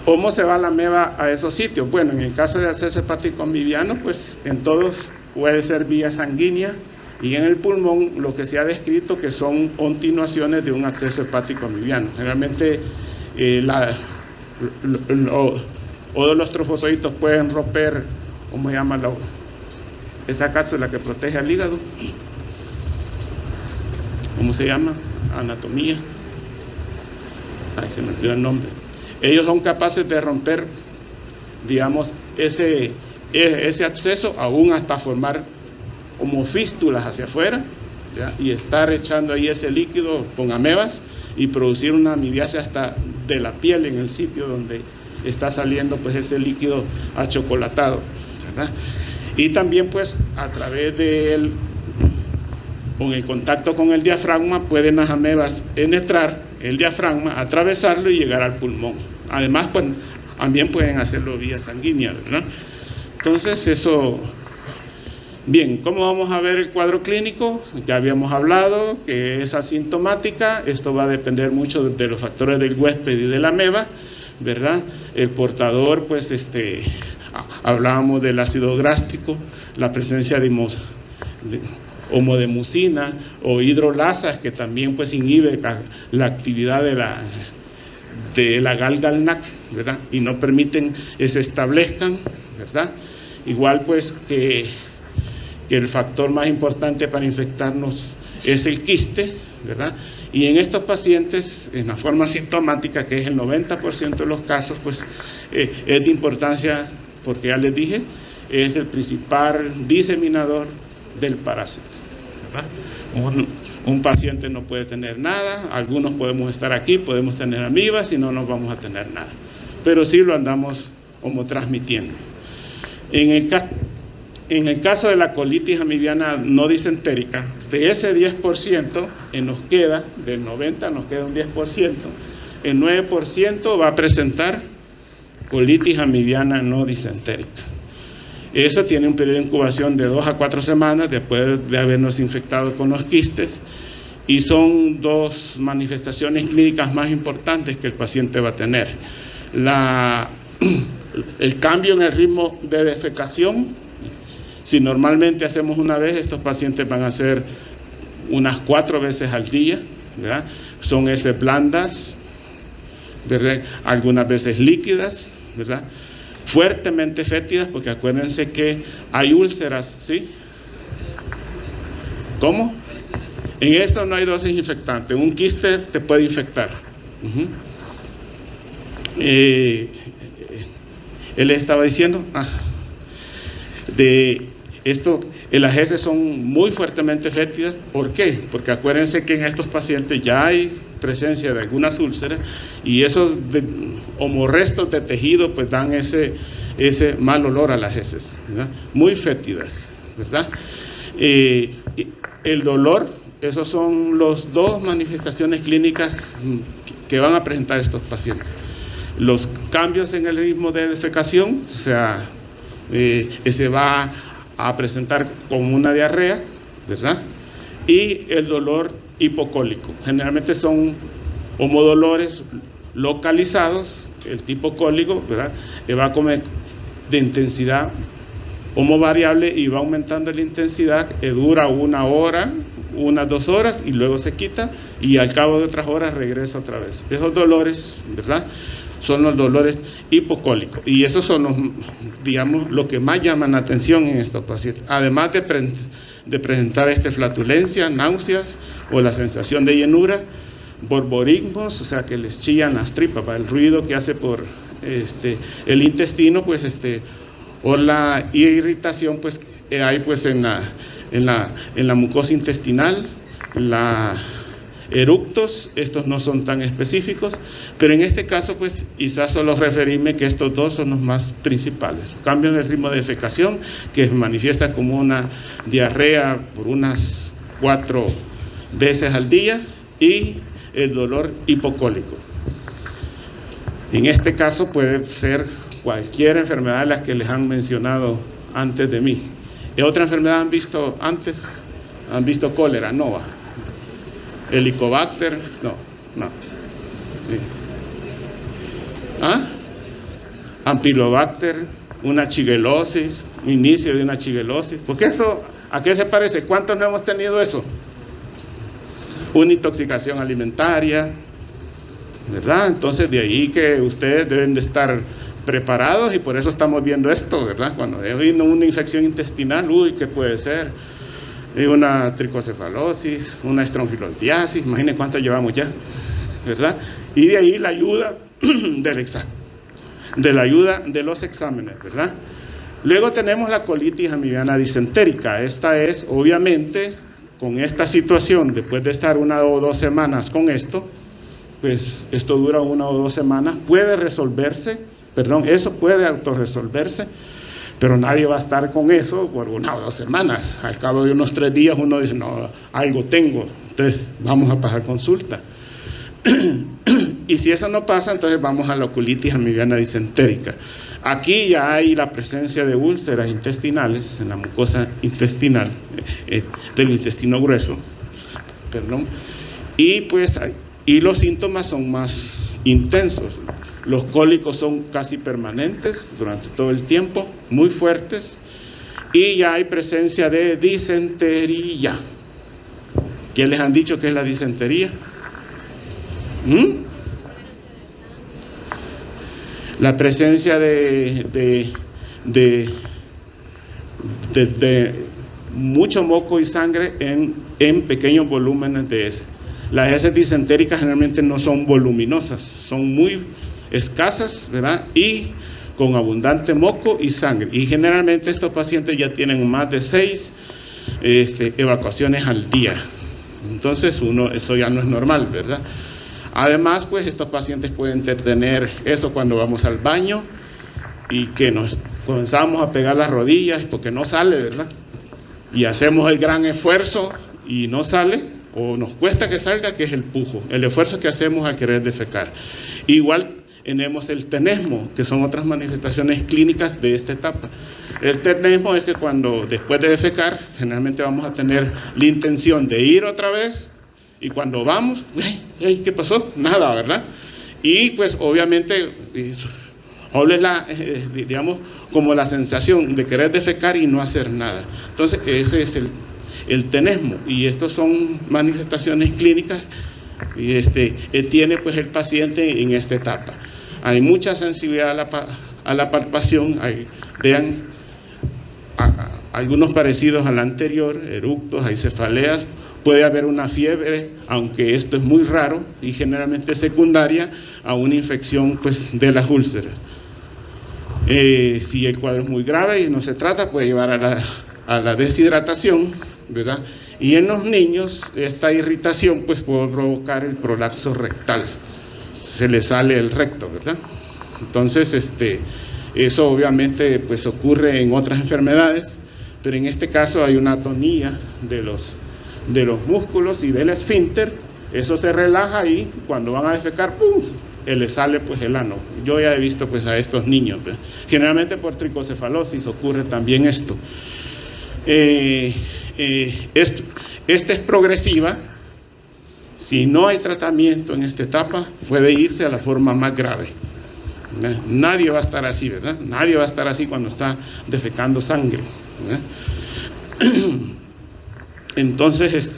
¿Cómo se va la ameba a esos sitios? Bueno, en el caso de absceso hepático amibiano, pues en todos puede ser vía sanguínea, y en el pulmón lo que se ha descrito que son continuaciones de un absceso hepático amibiano. Generalmente los trofozoitos pueden romper, ¿cómo se llama? Esa cápsula que protege al hígado. ¿Cómo se llama? Anatomía. Ay, se me olvidó el nombre. Ellos son capaces de romper, digamos, ese absceso, aún hasta formar como fístulas hacia afuera, ¿ya? Y estar echando ahí ese líquido con amebas y producir una amibiasis hasta de la piel en el sitio donde está saliendo, pues, ese líquido achocolatado, ¿verdad? Y también, pues, a través de él, con el contacto con el diafragma, pueden las amebas penetrar el diafragma, atravesarlo y llegar al pulmón. Además, pues, también pueden hacerlo vía sanguínea, ¿verdad? Entonces, eso. Bien, ¿cómo vamos a ver el cuadro clínico? Ya habíamos hablado que es asintomática. Esto va a depender mucho de los factores del huésped y de la ameba, ¿verdad? El portador, pues, hablábamos del ácido gástrico, la presencia de homodemusina o hidrolasas, que también, pues, inhibe la actividad de la Gal-Galnac, ¿verdad? Y no permiten que se establezcan, ¿verdad? Igual, pues, que el factor más importante para infectarnos es el quiste, ¿verdad? Y en estos pacientes, en la forma asintomática, que es el 90% de los casos, pues, es de importancia, porque ya les dije, es el principal diseminador del parásito, ¿verdad? Un paciente no puede tener nada, algunos podemos estar aquí, podemos tener amibas y no nos vamos a tener nada, pero sí lo andamos como transmitiendo. En el caso de la colitis amibiana no disentérica, de ese 10% nos queda, del 90% nos queda un 10%, el 9% va a presentar colitis amibiana no disentérica. Eso tiene un periodo de incubación de 2 a 4 semanas después de habernos infectado con los quistes, y son dos manifestaciones clínicas más importantes que el paciente va a tener. El cambio en el ritmo de defecación. Si normalmente hacemos una vez, estos pacientes van a hacer unas 4 veces al día, ¿verdad? Son heces blandas, ¿verdad? Algunas veces líquidas, ¿verdad? Fuertemente fétidas, porque acuérdense que hay úlceras, ¿sí? ¿Cómo? En esto no hay dosis infectante. Un quiste te puede infectar. Él estaba diciendo, las heces son muy fuertemente fétidas. ¿Por qué? Porque acuérdense que en estos pacientes ya hay presencia de algunas úlceras, y esos restos de tejido, pues, dan ese mal olor a las heces, ¿verdad? Muy fétidas, ¿verdad? El dolor, esos son los dos manifestaciones clínicas que van a presentar estos pacientes. los cambios en el ritmo de defecación, o sea, se va a presentar como una diarrea, ¿verdad? Y el dolor hipocólico. Generalmente son homodolores localizados, el tipo cólico, ¿verdad? Va a comer de intensidad homovariable y va aumentando la intensidad, dura 1 hora, unas 2 horas y luego se quita y al cabo de otras horas regresa otra vez. Esos dolores, ¿verdad?, son los dolores hipocólicos y esos son los, digamos, lo que más llaman la atención en estos pacientes, además de presentar flatulencia, náuseas o la sensación de llenura, borborismos, o sea que les chillan las tripas, para el ruido que hace por el intestino, pues o la irritación pues hay pues en la mucosa intestinal, eructos, estos no son tan específicos, pero en este caso pues quizás solo referirme que estos dos son los más principales. Cambios en el ritmo de defecación que se manifiesta como una diarrea por unas 4 veces al día y el dolor hipocólico. En este caso puede ser cualquier enfermedad de las que les han mencionado antes de mí. ¿Qué otra enfermedad han visto antes? ¿Han visto cólera? No. Helicobacter, no. Ampylobacter, una shigalosis, un inicio de una shigalosis. Porque eso, ¿a qué se parece? ¿Cuántos no hemos tenido eso? Una intoxicación alimentaria, ¿verdad? Entonces de ahí que ustedes deben de estar preparados y por eso estamos viendo esto, ¿verdad? Cuando viene una infección intestinal, uy, ¿qué puede ser? Una tricocefalosis, una estrongilotiasis, imaginen cuánto llevamos ya, ¿verdad? Y de ahí la ayuda de los exámenes, ¿verdad? Luego tenemos la colitis amibiana disentérica. Esta es, obviamente, con esta situación, después de estar 1 o 2 semanas con esto, pues esto dura 1 o 2 semanas, eso puede autorresolverse, pero nadie va a estar con eso por 1 o 2 semanas. Al cabo de unos 3 días uno dice, no, algo tengo, entonces vamos a pasar consulta. Y si eso no pasa, entonces vamos a la colitis amibiana disentérica. Aquí ya hay la presencia de úlceras intestinales en la mucosa intestinal, del intestino grueso, y los síntomas son más intensos. Los cólicos son casi permanentes durante todo el tiempo, muy fuertes, y ya hay presencia de disentería. ¿Quién les han dicho que es la disentería? La presencia de mucho moco y sangre en pequeños volúmenes de heces. Las heces disentéricas generalmente no son voluminosas, son muy escasas, ¿verdad? Y con abundante moco y sangre. Y generalmente estos pacientes ya tienen más de 6 evacuaciones al día. Entonces eso ya no es normal, ¿verdad? Además, pues estos pacientes pueden tener eso cuando vamos al baño y que nos comenzamos a pegar las rodillas porque no sale, ¿verdad? Y hacemos el gran esfuerzo y no sale, o nos cuesta que salga, que es el pujo, el esfuerzo que hacemos al querer defecar. Igual tenemos el tenesmo, que son otras manifestaciones clínicas de esta etapa. El tenesmo es que cuando después de defecar, generalmente vamos a tener la intención de ir otra vez, y cuando vamos, ¿qué pasó? Nada, ¿verdad? Y pues obviamente, digamos, como la sensación de querer defecar y no hacer nada. Entonces ese es el tenesmo, y estos son manifestaciones clínicas y tiene pues el paciente en esta etapa. Hay mucha sensibilidad a la palpación, vean algunos parecidos a la anterior, eructos, hay cefaleas, puede haber una fiebre, aunque esto es muy raro y generalmente secundaria a una infección pues de las úlceras. Si el cuadro es muy grave y no se trata, puede llevar a la deshidratación, ¿verdad? Y en los niños esta irritación pues puede provocar el prolapso rectal, se le sale el recto, ¿verdad? Entonces eso obviamente pues ocurre en otras enfermedades, pero en este caso hay una atonía de los músculos y del esfínter, eso se relaja y cuando van a defecar, ¡pum!, le sale pues el ano. Yo ya he visto pues a estos niños, ¿verdad? Generalmente por tricocefalosis ocurre también esto. Esta es progresiva. Si no hay tratamiento en esta etapa, puede irse a la forma más grave. Nadie va a estar así, ¿verdad? Nadie va a estar así cuando está defecando sangre, ¿verdad? Entonces,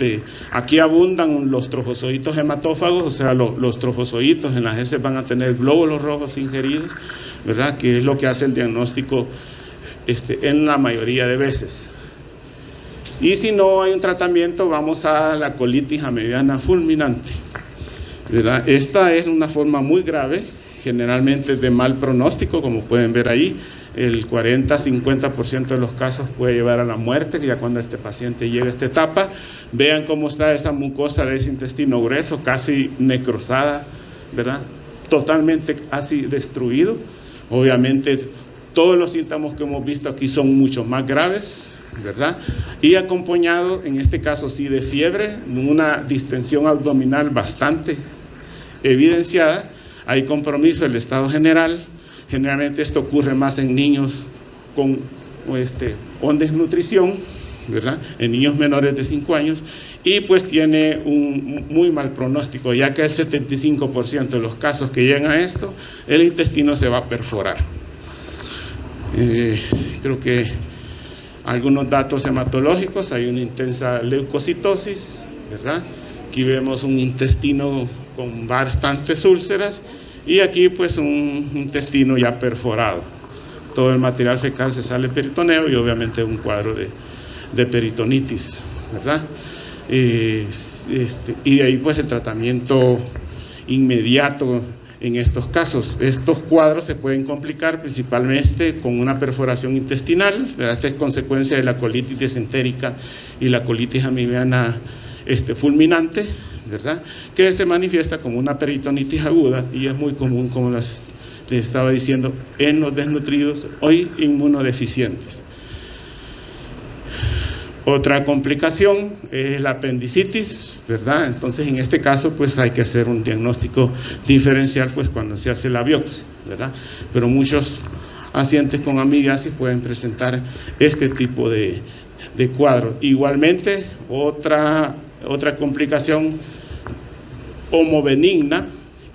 aquí abundan los trofozoitos hematófagos, o sea, los trofozoitos en las heces van a tener glóbulos rojos ingeridos, ¿verdad? Que es lo que hace el diagnóstico en la mayoría de veces. Y si no hay un tratamiento, vamos a la colitis amebiana fulminante, ¿verdad? Esta es una forma muy grave, generalmente de mal pronóstico, como pueden ver ahí. El 40-50% de los casos puede llevar a la muerte, ya cuando este paciente llega a esta etapa. Vean cómo está esa mucosa de ese intestino grueso, casi necrosada, ¿verdad? Totalmente casi destruido. Obviamente, todos los síntomas que hemos visto aquí son mucho más graves, ¿verdad? Y acompañado, en este caso sí, de fiebre, una distensión abdominal bastante evidenciada. Hay compromiso del estado general. Generalmente esto ocurre más en niños con desnutrición, ¿verdad? En niños menores de 5 años, y pues tiene un muy mal pronóstico, ya que el 75% de los casos que llegan a esto, el intestino se va a perforar. Creo que algunos datos hematológicos, hay una intensa leucocitosis, ¿verdad? Aquí vemos un intestino con bastantes úlceras, y aquí pues un intestino ya perforado. Todo el material fecal se sale peritoneo y obviamente un cuadro de peritonitis, ¿verdad? Y de ahí pues el tratamiento inmediato en estos casos. Estos cuadros se pueden complicar principalmente con una perforación intestinal, ¿verdad? Esta es consecuencia de la colitis disentérica y la colitis amebiana fulminante, ¿verdad? Que se manifiesta como una peritonitis aguda y es muy común, como les estaba diciendo, en los desnutridos o inmunodeficientes. Otra complicación es la apendicitis, ¿verdad? Entonces, en este caso, pues hay que hacer un diagnóstico diferencial, pues cuando se hace la biopsia, ¿verdad? Pero muchos pacientes con amibiasis pueden presentar este tipo de cuadro. Igualmente, otra complicación homobenigna,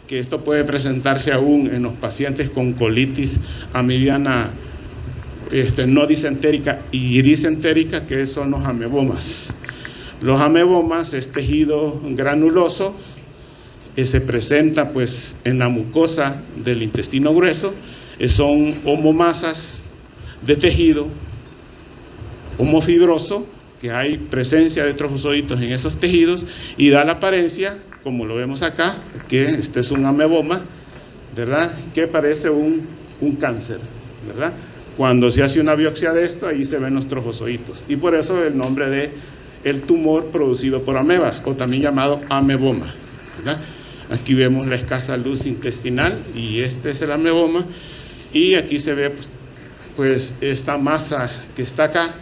que esto puede presentarse aún en los pacientes con colitis amebiana no disentérica y disentérica, que son los amebomas. Los amebomas es tejido granuloso que se presenta pues en la mucosa del intestino grueso, son homomasas de tejido homofibroso, que hay presencia de trofozoitos en esos tejidos y da la apariencia, como lo vemos acá, que este es un ameboma, ¿verdad? Que parece un cáncer, ¿verdad? Cuando se hace una biopsia de esto, ahí se ven los trofozoitos, y por eso el nombre de el tumor producido por amebas, o también llamado ameboma, ¿verdad? Aquí vemos la escasa luz intestinal, y este es el ameboma, y aquí se ve pues esta masa que está acá.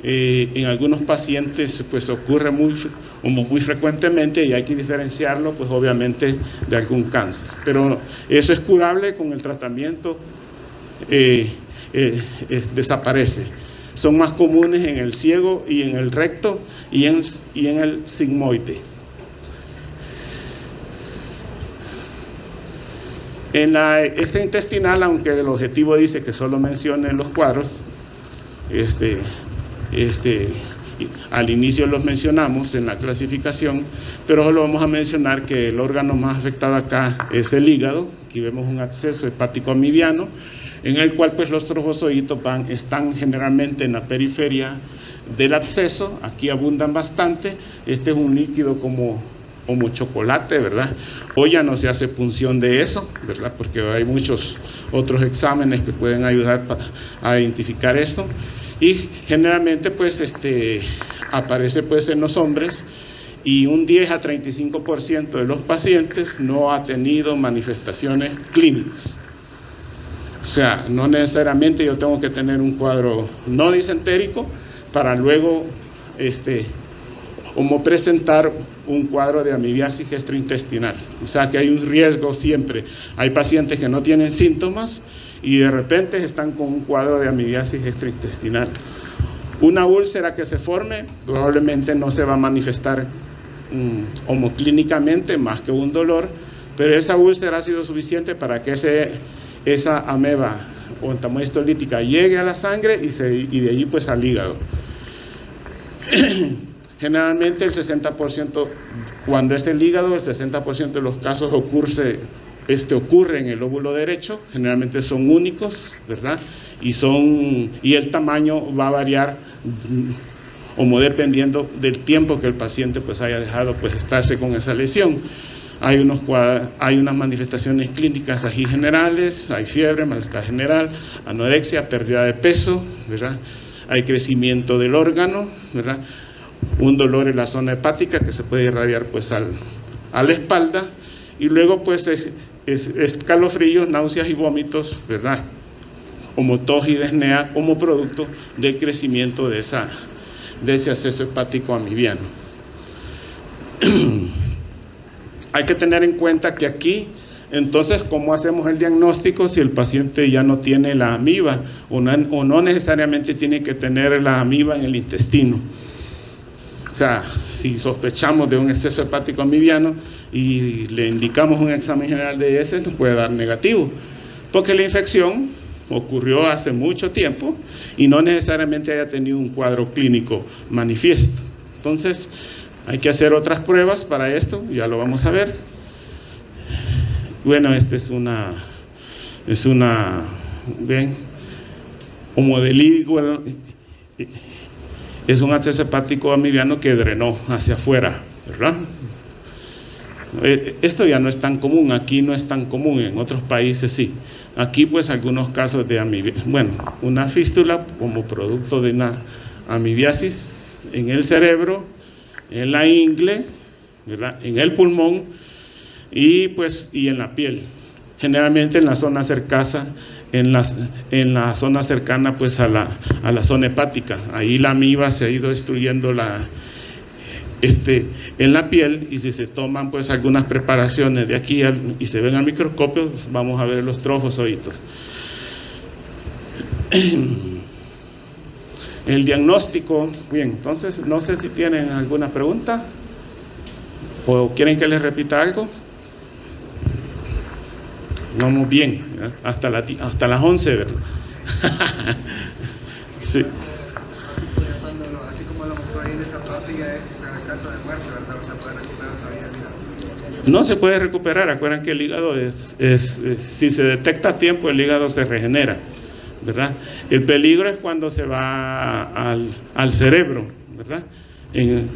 En algunos pacientes pues ocurre muy frecuentemente, y hay que diferenciarlo pues obviamente de algún cáncer, pero eso es curable con el tratamiento. Desaparece. Son más comunes en el ciego y en el recto y en el sigmoide. En esta intestinal, aunque el objetivo dice que solo mencione los cuadros, al inicio los mencionamos en la clasificación, pero solo vamos a mencionar que el órgano más afectado acá es el hígado. Aquí vemos un absceso hepático amibiano, en el cual pues los trofozoitos están generalmente en la periferia del absceso. Aquí abundan bastante. Este es un líquido como chocolate, ¿verdad? Hoy ya no se hace punción de eso, ¿verdad? Porque hay muchos otros exámenes que pueden ayudar a identificar esto. Y generalmente pues aparece pues en los hombres, y un 10 a 35% de los pacientes no ha tenido manifestaciones clínicas. O sea, no necesariamente yo tengo que tener un cuadro no disentérico para luego como presentar un cuadro de amibiasis gastrointestinal. O sea que hay un riesgo siempre. Hay pacientes que no tienen síntomas y de repente están con un cuadro de amibiasis gastrointestinal. Una úlcera que se forme probablemente no se va a manifestar homoclínicamente más que un dolor, pero esa úlcera ha sido suficiente para que esa ameba o entamoeba lítica llegue a la sangre y de allí pues al hígado. Generalmente el 60%, cuando es el hígado, el 60% de los casos ocurre en el lóbulo derecho, generalmente son únicos, ¿verdad? Y el tamaño va a variar como dependiendo del tiempo que el paciente pues haya dejado pues estarse con esa lesión. Hay unas manifestaciones clínicas aquí generales, hay fiebre, malestar general, anorexia, pérdida de peso, ¿verdad? Hay crecimiento del órgano, ¿verdad? Un dolor en la zona hepática que se puede irradiar pues a la espalda, y luego pues escalofríos, náuseas y vómitos, ¿verdad? Como tos y disnea como producto del crecimiento de ese acceso hepático amibiano. Hay que tener en cuenta que aquí, entonces, ¿cómo hacemos el diagnóstico si el paciente ya no tiene la amiba o no necesariamente tiene que tener la amiba en el intestino? O sea, si sospechamos de un exceso hepático amibiano y le indicamos un examen general de heces, nos puede dar negativo, porque la infección ocurrió hace mucho tiempo y no necesariamente haya tenido un cuadro clínico manifiesto. Entonces, hay que hacer otras pruebas para esto, ya lo vamos a ver. Bueno, esta es una, ¿ven? Como del hígado, es un acceso hepático amibiano que drenó hacia afuera, ¿verdad? Esto ya no es tan común, aquí no es tan común, en otros países sí. Aquí pues algunos casos de una fístula como producto de una amibiasis en el cerebro, en la ingle, ¿verdad? En el pulmón y en la piel, generalmente en la zona cercana, en la zona cercana pues a la zona hepática. Ahí la amiba se ha ido destruyendo en la piel, y si se toman pues algunas preparaciones de aquí y se ven al microscopio, pues vamos a ver los trofosoditos. El diagnóstico, bien, entonces no sé si tienen alguna pregunta o quieren que les repita algo. Vamos bien, ¿eh? hasta las 11, ¿verdad? Sí. Así como lo mostró ahí en esta parte, ya es caso de muerte, ¿verdad? ¿Se puede recuperar todavía el hígado? No se puede recuperar. Acuerdan que el hígado si se detecta a tiempo, el hígado se regenera, ¿verdad? El peligro es cuando se va al cerebro, ¿verdad? El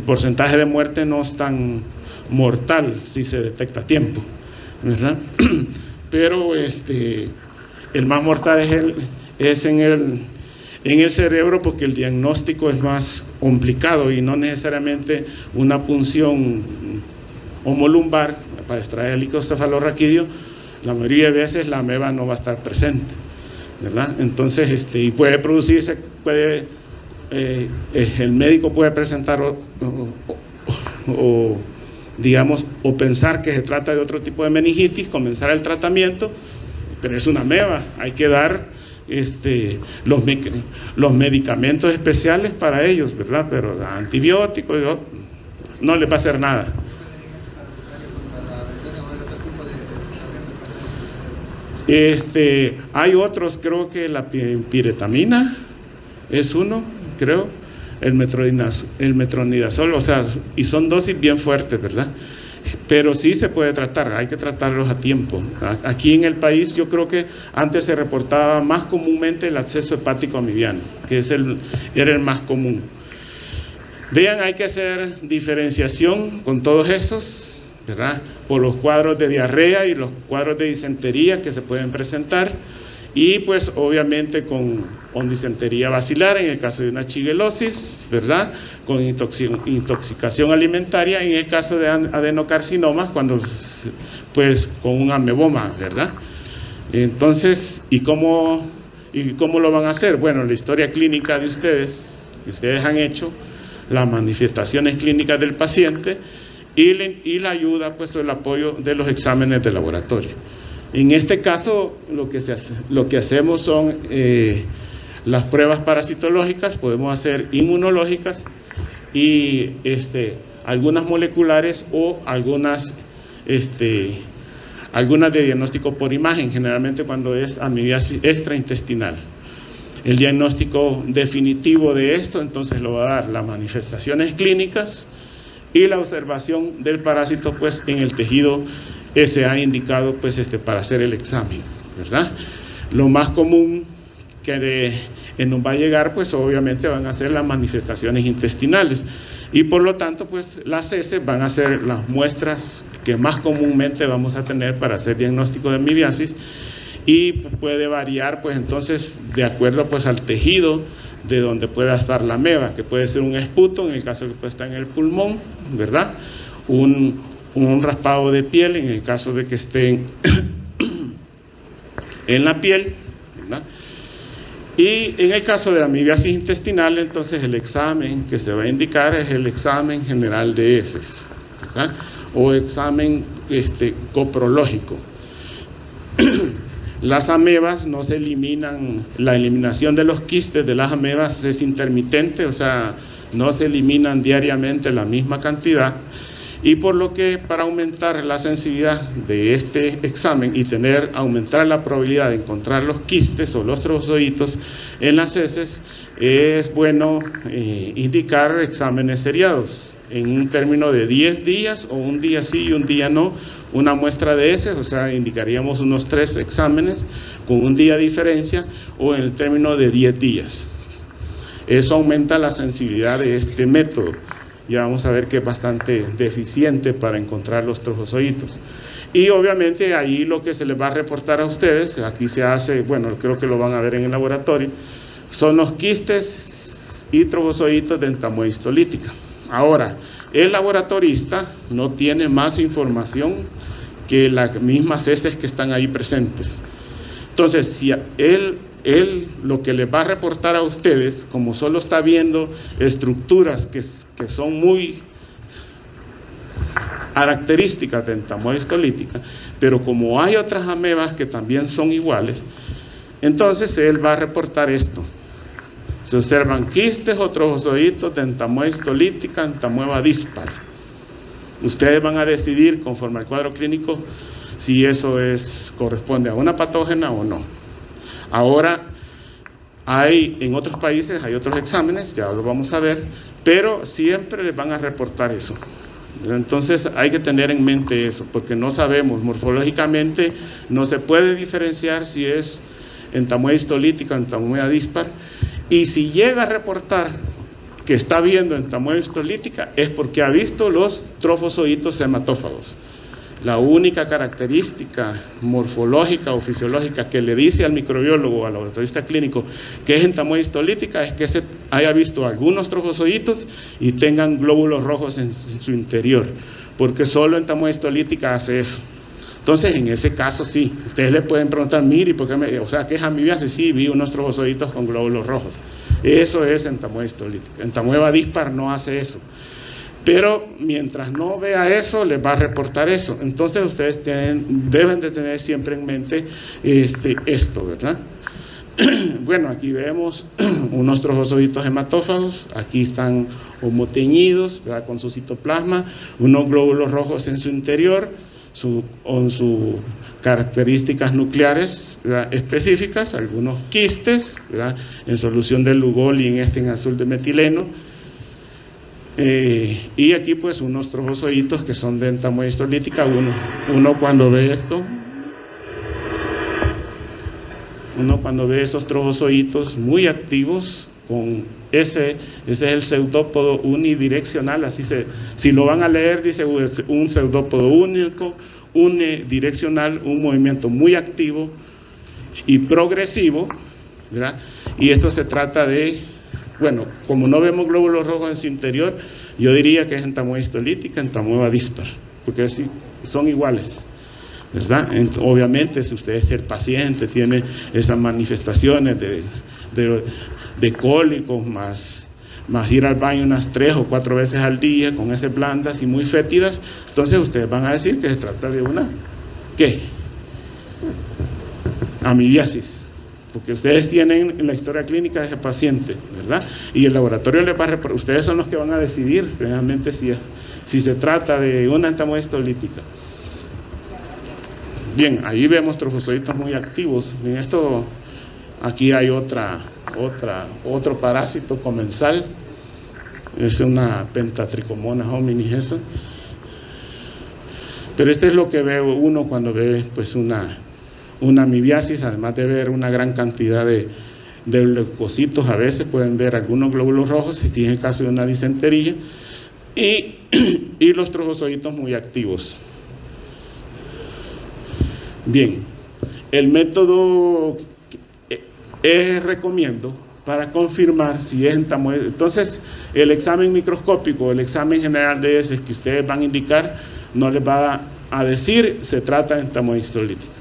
porcentaje de muerte no es tan mortal si se detecta a tiempo, ¿verdad? Pero el más mortal es en el cerebro, porque el diagnóstico es más complicado y no necesariamente una punción homolumbar para extraer el líquido cefalorraquídeo. La mayoría de veces la ameba no va a estar presente, ¿verdad? Entonces, y puede producirse, el médico puede presentar o pensar que se trata de otro tipo de meningitis, comenzar el tratamiento, pero es una ameba. Hay que dar los medicamentos especiales para ellos, ¿verdad? Pero antibióticos no le va a hacer nada. Hay otros, creo que la piretamina es uno, creo, el metronidazol, o sea, y son dosis bien fuertes, ¿verdad? Pero sí se puede tratar, hay que tratarlos a tiempo. Aquí en el país yo creo que antes se reportaba más comúnmente el acceso hepático amibiano, que era el más común. Vean, hay que hacer diferenciación con todos esos, ¿verdad? Por los cuadros de diarrea y los cuadros de disentería que se pueden presentar, y pues obviamente con disentería bacilar en el caso de una shigellosis, ¿verdad? Con intoxicación alimentaria en el caso de adenocarcinomas, cuando pues con un ameboma, ¿verdad? Entonces, ¿y cómo lo van a hacer? Bueno, la historia clínica de ustedes, que ustedes han hecho, las manifestaciones clínicas del paciente y la ayuda, pues, el apoyo de los exámenes de laboratorio. En este caso, lo que hacemos son las pruebas parasitológicas, podemos hacer inmunológicas y algunas moleculares o algunas de diagnóstico por imagen, generalmente cuando es amibiasis extraintestinal. El diagnóstico definitivo de esto, entonces, lo va a dar las manifestaciones clínicas y la observación del parásito, pues, en el tejido se ha indicado, pues, para hacer el examen, ¿verdad? Lo más común que nos va a llegar, pues, obviamente van a ser las manifestaciones intestinales y por lo tanto, pues, las heces van a ser las muestras que más comúnmente vamos a tener para hacer diagnóstico de amibiasis, y puede variar, pues, entonces, de acuerdo, pues, al tejido de donde pueda estar la ameba, que puede ser un esputo en el caso de que pueda estar en el pulmón, ¿verdad? Un raspado de piel en el caso de que esté en la piel, ¿verdad? Y en el caso de amibiasis intestinal, entonces el examen que se va a indicar es el examen general de heces, ¿verdad? O examen coprológico. Las amebas no se eliminan, la eliminación de los quistes de las amebas es intermitente, o sea, no se eliminan diariamente la misma cantidad, y por lo que para aumentar la sensibilidad de este examen y aumentar la probabilidad de encontrar los quistes o los trozoitos en las heces, es bueno indicar exámenes seriados en un término de 10 días o un día sí y un día no, una muestra de heces, o sea, indicaríamos unos 3 exámenes con un día de diferencia, o en el término de 10 días. Eso aumenta la sensibilidad de este método. Ya vamos a ver que es bastante deficiente para encontrar los trofozoitos. Y obviamente ahí lo que se les va a reportar a ustedes, aquí se hace, bueno, creo que lo van a ver en el laboratorio, son los quistes y trofozoitos de entamoeba histolítica. Ahora, el laboratorista no tiene más información que las mismas heces que están ahí presentes. Entonces, si él lo que les va a reportar a ustedes, como solo está viendo estructuras que son muy características de entamoeba histolítica, pero como hay otras amebas que también son iguales, entonces él va a reportar esto. Se observan quistes o trofozoitos de entamoeba histolítica, entamoeba dispar. Ustedes van a decidir, conforme al cuadro clínico, si eso corresponde a una patógena o no. Ahora, en otros países hay otros exámenes, ya lo vamos a ver, pero siempre les van a reportar eso. Entonces hay que tener en mente eso, porque no sabemos, morfológicamente no se puede diferenciar si es entamoeba histolítica o entamoeba dispar, y si llega a reportar que está viendo entamoeba histolítica es porque ha visto los trofozoitos hematófagos. La única característica morfológica o fisiológica que le dice al microbiólogo o al laboratorista clínico que es entamoeba histolítica es que se haya visto algunos trofozoitos y tengan glóbulos rojos en su interior, porque solo entamoeba histolítica hace eso. Entonces, en ese caso sí, ustedes le pueden preguntar, mire, ¿por qué ¿qué es amibiasis? Sí, vi unos trofozoitos con glóbulos rojos. Eso es entamoeba histolítica. Entamoeba dispar no hace eso. Pero mientras no vea eso, les va a reportar eso. Entonces ustedes deben de tener siempre en mente esto, ¿verdad? Bueno, aquí vemos unos trofozoitos hematófagos, aquí están homoteñidos, ¿verdad?, con su citoplasma, unos glóbulos rojos en su interior, con sus características nucleares, ¿verdad?, específicas, algunos quistes, ¿verdad?, en solución de Lugol y en azul de metileno. Y aquí pues unos trofozoitos que son de entamoeba histolítica. Uno cuando ve esto, cuando ve esos trofozoitos muy activos, con ese es el pseudópodo unidireccional, si lo van a leer, dice un pseudópodo único, unidireccional, un movimiento muy activo y progresivo, ¿verdad? Y esto se trata de, bueno, como no vemos glóbulos rojos en su interior, yo diría que es entamoeba histolítica, entamoeba dispar, porque sí, son iguales, ¿verdad? Obviamente, si usted es el paciente, tiene esas manifestaciones de cólicos, más más ir al baño unas 3 o 4 veces al día con heces blandas y muy fétidas, entonces ustedes van a decir que se trata de una, ¿qué? Amibiasis, porque ustedes tienen la historia clínica de ese paciente, ¿verdad? Y el laboratorio les va a ustedes son los que van a decidir realmente si se trata de una entamoeba histolítica. Bien, ahí vemos trofozoitos muy activos. En esto, aquí hay otro parásito comensal, es una Pentatrichomonas hominis eso. Pero este es lo que ve uno cuando ve pues una amibiasis, además de ver una gran cantidad de leucocitos, a veces pueden ver algunos glóbulos rojos, si es el caso de una disentería, y los trofozoitos muy activos. Bien, el método recomiendo para confirmar si es entamoeba. Entonces, el examen microscópico, el examen general de heces que ustedes van a indicar, no les va a decir se trata de entamoeba histolítica.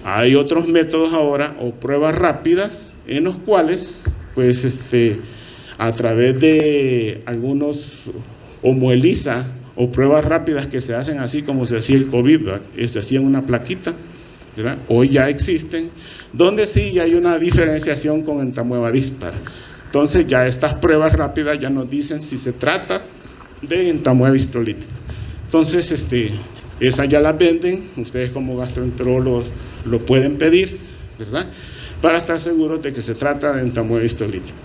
Hay otros métodos ahora, o pruebas rápidas, en los cuales, pues, a través de algunos Homo ELISA, o pruebas rápidas que se hacen así como se hacía el COVID, ¿verdad? Se hacía en una plaquita, ¿verdad? Hoy ya existen, donde sí ya hay una diferenciación con entamoeba díspara. Entonces ya estas pruebas rápidas ya nos dicen si se trata de entamoeba histolítica. Entonces, esas ya las venden, ustedes como gastroenterólogos lo pueden pedir, ¿verdad? Para estar seguros de que se trata de entamoeba histolítica.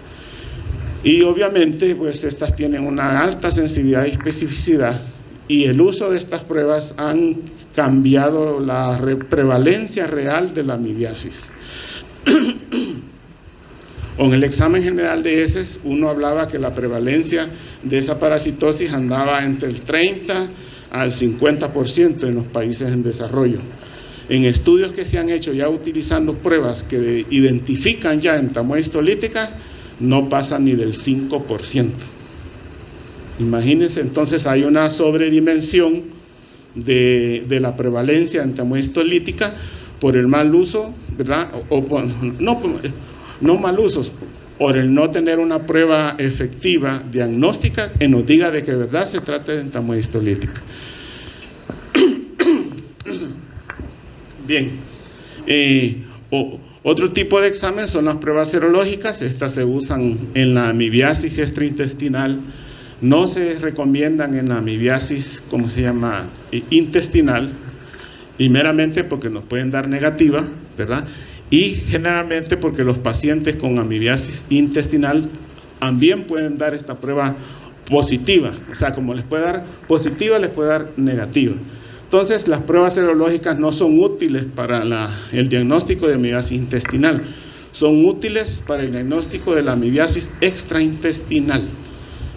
Y obviamente, pues estas tienen una alta sensibilidad y especificidad, y el uso de estas pruebas han cambiado la prevalencia real de la amibiasis. Con el examen general de heces, uno hablaba que la prevalencia de esa parasitosis andaba entre el 30 al 50% en los países en desarrollo. En estudios que se han hecho ya utilizando pruebas que identifican ya entamoeba histolítica, no pasa ni del 5%. Imagínense, entonces hay una sobredimensión de la prevalencia de entamoeba histolítica por el mal uso, ¿verdad? No mal usos, por el no tener una prueba efectiva diagnóstica que nos diga de que de verdad se trata de entamoeba histolítica. Bien, otro tipo de examen son las pruebas serológicas. Estas se usan en la amibiasis gastrointestinal, no se recomiendan en la amibiasis, ¿cómo se llama?, intestinal, primeramente porque nos pueden dar negativa, ¿verdad?, y generalmente porque los pacientes con amibiasis intestinal también pueden dar esta prueba positiva, o sea, como les puede dar positiva, les puede dar negativa. Entonces, las pruebas serológicas no son útiles para el diagnóstico de amibiasis intestinal, son útiles para el diagnóstico de la amibiasis extraintestinal,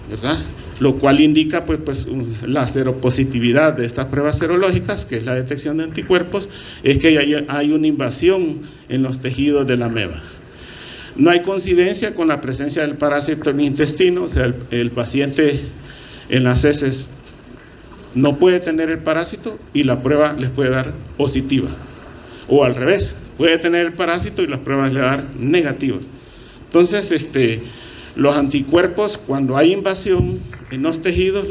¿verdad? Lo cual indica pues la seropositividad de estas pruebas serológicas, que es la detección de anticuerpos, es que hay una invasión en los tejidos de la ameba. No hay coincidencia con la presencia del parásito en el intestino, o sea, el paciente en las heces no puede tener el parásito y la prueba les puede dar positiva, o al revés, puede tener el parásito y las pruebas le dan negativas. Entonces, los anticuerpos, cuando hay invasión en los tejidos,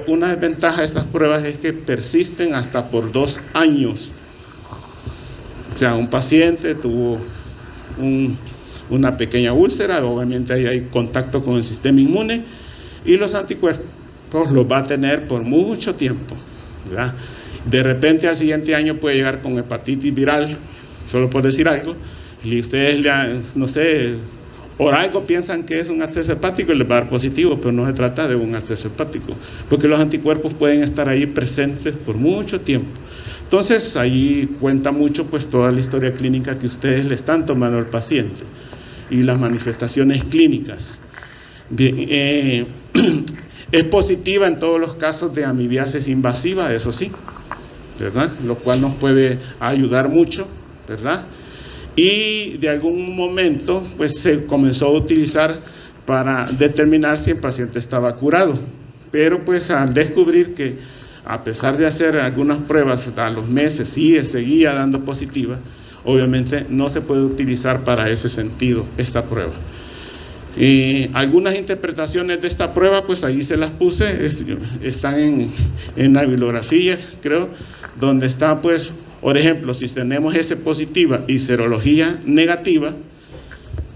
una desventaja de estas pruebas es que persisten hasta por 2 años. O sea, un paciente tuvo una pequeña úlcera, obviamente ahí hay contacto con el sistema inmune, y los anticuerpos los va a tener por mucho tiempo, ¿verdad? De repente al siguiente año puede llegar con hepatitis viral, solo por decir algo, y ustedes, no sé, por algo piensan que es un absceso hepático y les va a dar positivo, pero no se trata de un absceso hepático, porque los anticuerpos pueden estar ahí presentes por mucho tiempo. Entonces, ahí cuenta mucho pues toda la historia clínica que ustedes le están tomando al paciente y las manifestaciones clínicas. Bien, es positiva en todos los casos de amibiasis invasiva, eso sí, ¿verdad? Lo cual nos puede ayudar mucho, ¿verdad? Y de algún momento pues se comenzó a utilizar para determinar si el paciente estaba curado, pero pues al descubrir que a pesar de hacer algunas pruebas a los meses seguía dando positiva, obviamente no se puede utilizar para ese sentido esta prueba. Algunas interpretaciones de esta prueba, pues ahí se las puse, están en la bibliografía, creo, donde está, pues, por ejemplo, si tenemos S positiva y serología negativa,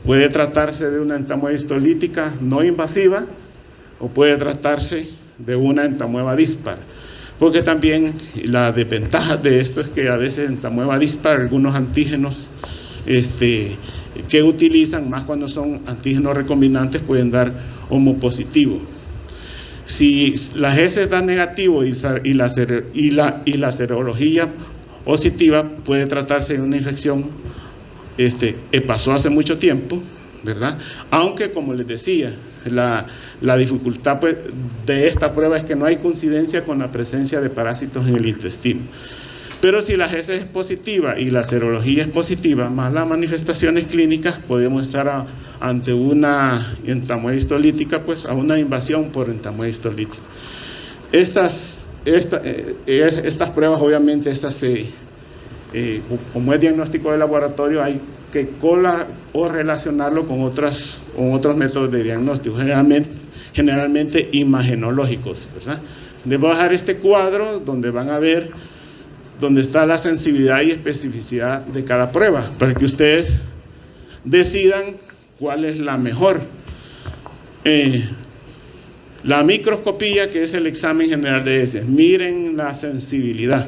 puede tratarse de una entamoeba histolítica no invasiva o puede tratarse de una entamoeba dispar. Porque también la desventaja de esto es que a veces entamoeba dispar, algunos antígenos que utilizan, más cuando son antígenos recombinantes, pueden dar homopositivo. Si las S dan negativo y la serología positiva, puede tratarse de una infección pasó hace mucho tiempo, ¿verdad? Aunque, como les decía, la dificultad, pues, de esta prueba es que no hay coincidencia con la presencia de parásitos en el intestino. Pero si la S es positiva y la serología es positiva, más las manifestaciones clínicas, podemos estar ante una entamoeba histolítica, pues a una invasión por entamoeba histolítica. Estas pruebas, obviamente, como es diagnóstico de laboratorio, hay que relacionarlo con otros métodos de diagnóstico, generalmente imagenológicos, ¿verdad? Les voy a dejar este cuadro donde van a ver donde está la sensibilidad y especificidad de cada prueba, para que ustedes decidan cuál es la mejor. La microscopía, que es el examen general de heces, miren la sensibilidad.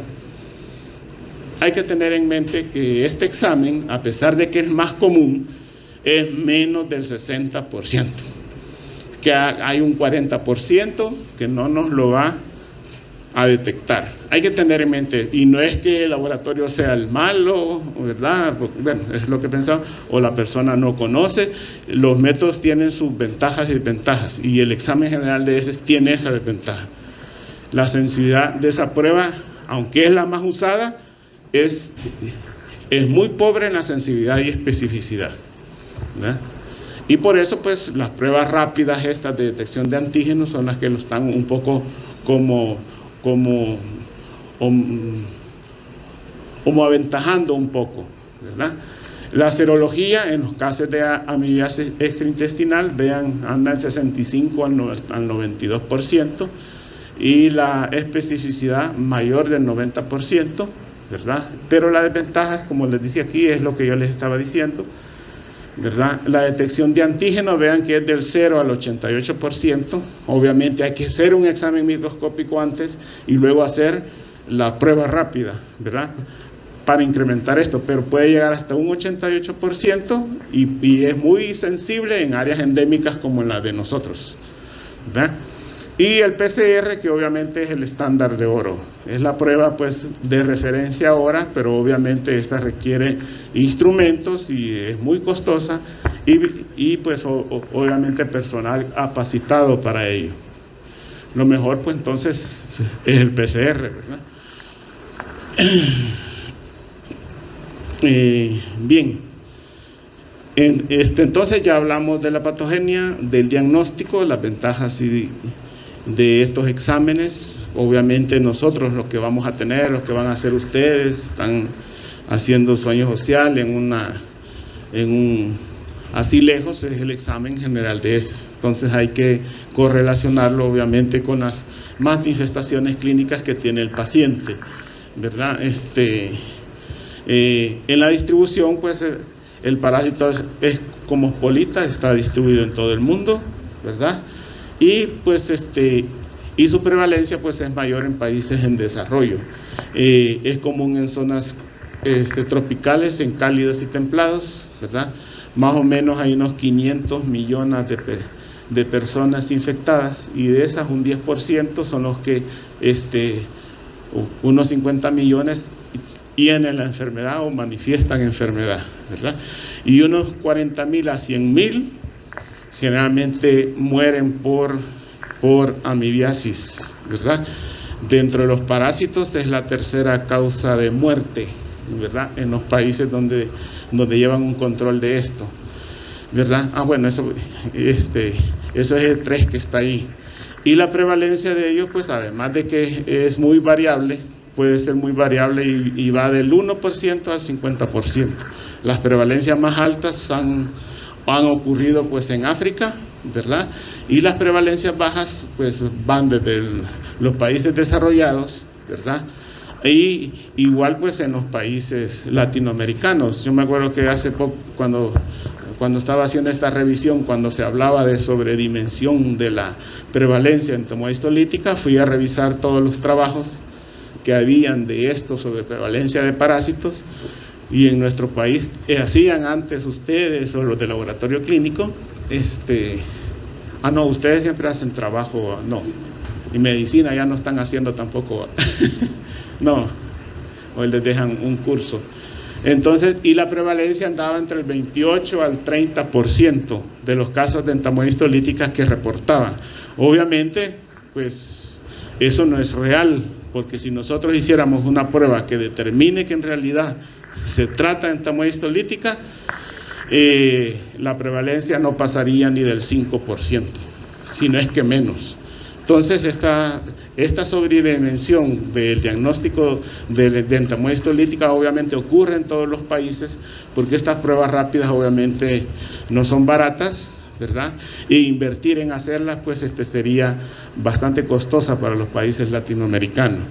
Hay que tener en mente que este examen, a pesar de que es más común, es menos del 60%, que hay un 40% que no nos lo va a detectar. Hay que tener en mente, y no es que el laboratorio sea el malo, ¿verdad? Bueno, es lo que pensaba, o la persona no conoce. Los métodos tienen sus ventajas y desventajas, y el examen general de heces tiene esa desventaja. La sensibilidad de esa prueba, aunque es la más usada, es muy pobre en la sensibilidad y especificidad, ¿verdad? Y por eso, pues, las pruebas rápidas estas de detección de antígenos son las que lo están un poco como aventajando un poco, ¿verdad? La serología en los casos de amibiasis extraintestinal, vean, anda del 65 al 92%, y la especificidad mayor del 90%, ¿verdad? Pero la desventaja, como les decía aquí, es lo que yo les estaba diciendo, ¿verdad? La detección de antígenos, vean que es del 0 al 88%. Obviamente hay que hacer un examen microscópico antes y luego hacer la prueba rápida, ¿verdad? Para incrementar esto, pero puede llegar hasta un 88% y es muy sensible en áreas endémicas como la de nosotros, ¿verdad? Y el PCR, que obviamente es el estándar de oro, es la prueba, pues, de referencia ahora, pero obviamente esta requiere instrumentos y es muy costosa y pues obviamente personal capacitado para ello. Lo mejor, pues, entonces es el PCR, ¿verdad? Bien, entonces ya hablamos de la patogenia, del diagnóstico, las ventajas de estos exámenes. Obviamente nosotros, lo que vamos a tener, lo que van a hacer ustedes, están haciendo su año social así lejos, es el examen general de heces. Entonces hay que correlacionarlo obviamente con las manifestaciones clínicas que tiene el paciente, ¿verdad? En la distribución, pues el parásito es cosmopolita, está distribuido en todo el mundo, ¿verdad? Y pues y su prevalencia, pues, es mayor en países en desarrollo. Es común en zonas tropicales, en cálidos y templados, ¿verdad? Más o menos hay unos 500 millones de personas infectadas, y de esas un 10% son los que unos 50 millones tienen la enfermedad o manifiestan enfermedad, ¿verdad? Y unos 40.000 a 100.000 generalmente mueren por amibiasis, ¿verdad? Dentro de los parásitos es la tercera causa de muerte, ¿verdad? En los países donde llevan un control de esto, ¿verdad? Bueno, eso es el 3 que está ahí. Y la prevalencia de ellos, pues, además de que es muy variable, puede ser muy variable y va del 1% al 50%. Las prevalencias más altas son han ocurrido pues en África, ¿verdad? Y las prevalencias bajas pues van desde los países desarrollados, ¿verdad? Y igual pues en los países latinoamericanos. Yo me acuerdo que hace poco, cuando estaba haciendo esta revisión, cuando se hablaba de sobredimensión de la prevalencia en entomolítica, fui a revisar todos los trabajos que habían de esto sobre prevalencia de parásitos, y en nuestro país hacían antes ustedes o los de laboratorio clínico, no, ustedes siempre hacen trabajo, no, y medicina ya no están haciendo tampoco, no, hoy les dejan un curso. Entonces, y la prevalencia andaba entre el 28 al 30% de los casos de entomolíticas que reportaban. Obviamente, pues, eso no es real, porque si nosotros hiciéramos una prueba que determine que en realidad se trata de entomolítica, la prevalencia no pasaría ni del 5%, si no es que menos. Entonces, esta sobredimensión del diagnóstico de entomolítica obviamente ocurre en todos los países, porque estas pruebas rápidas obviamente no son baratas, ¿verdad? E invertir en hacerlas pues sería bastante costosa para los países latinoamericanos.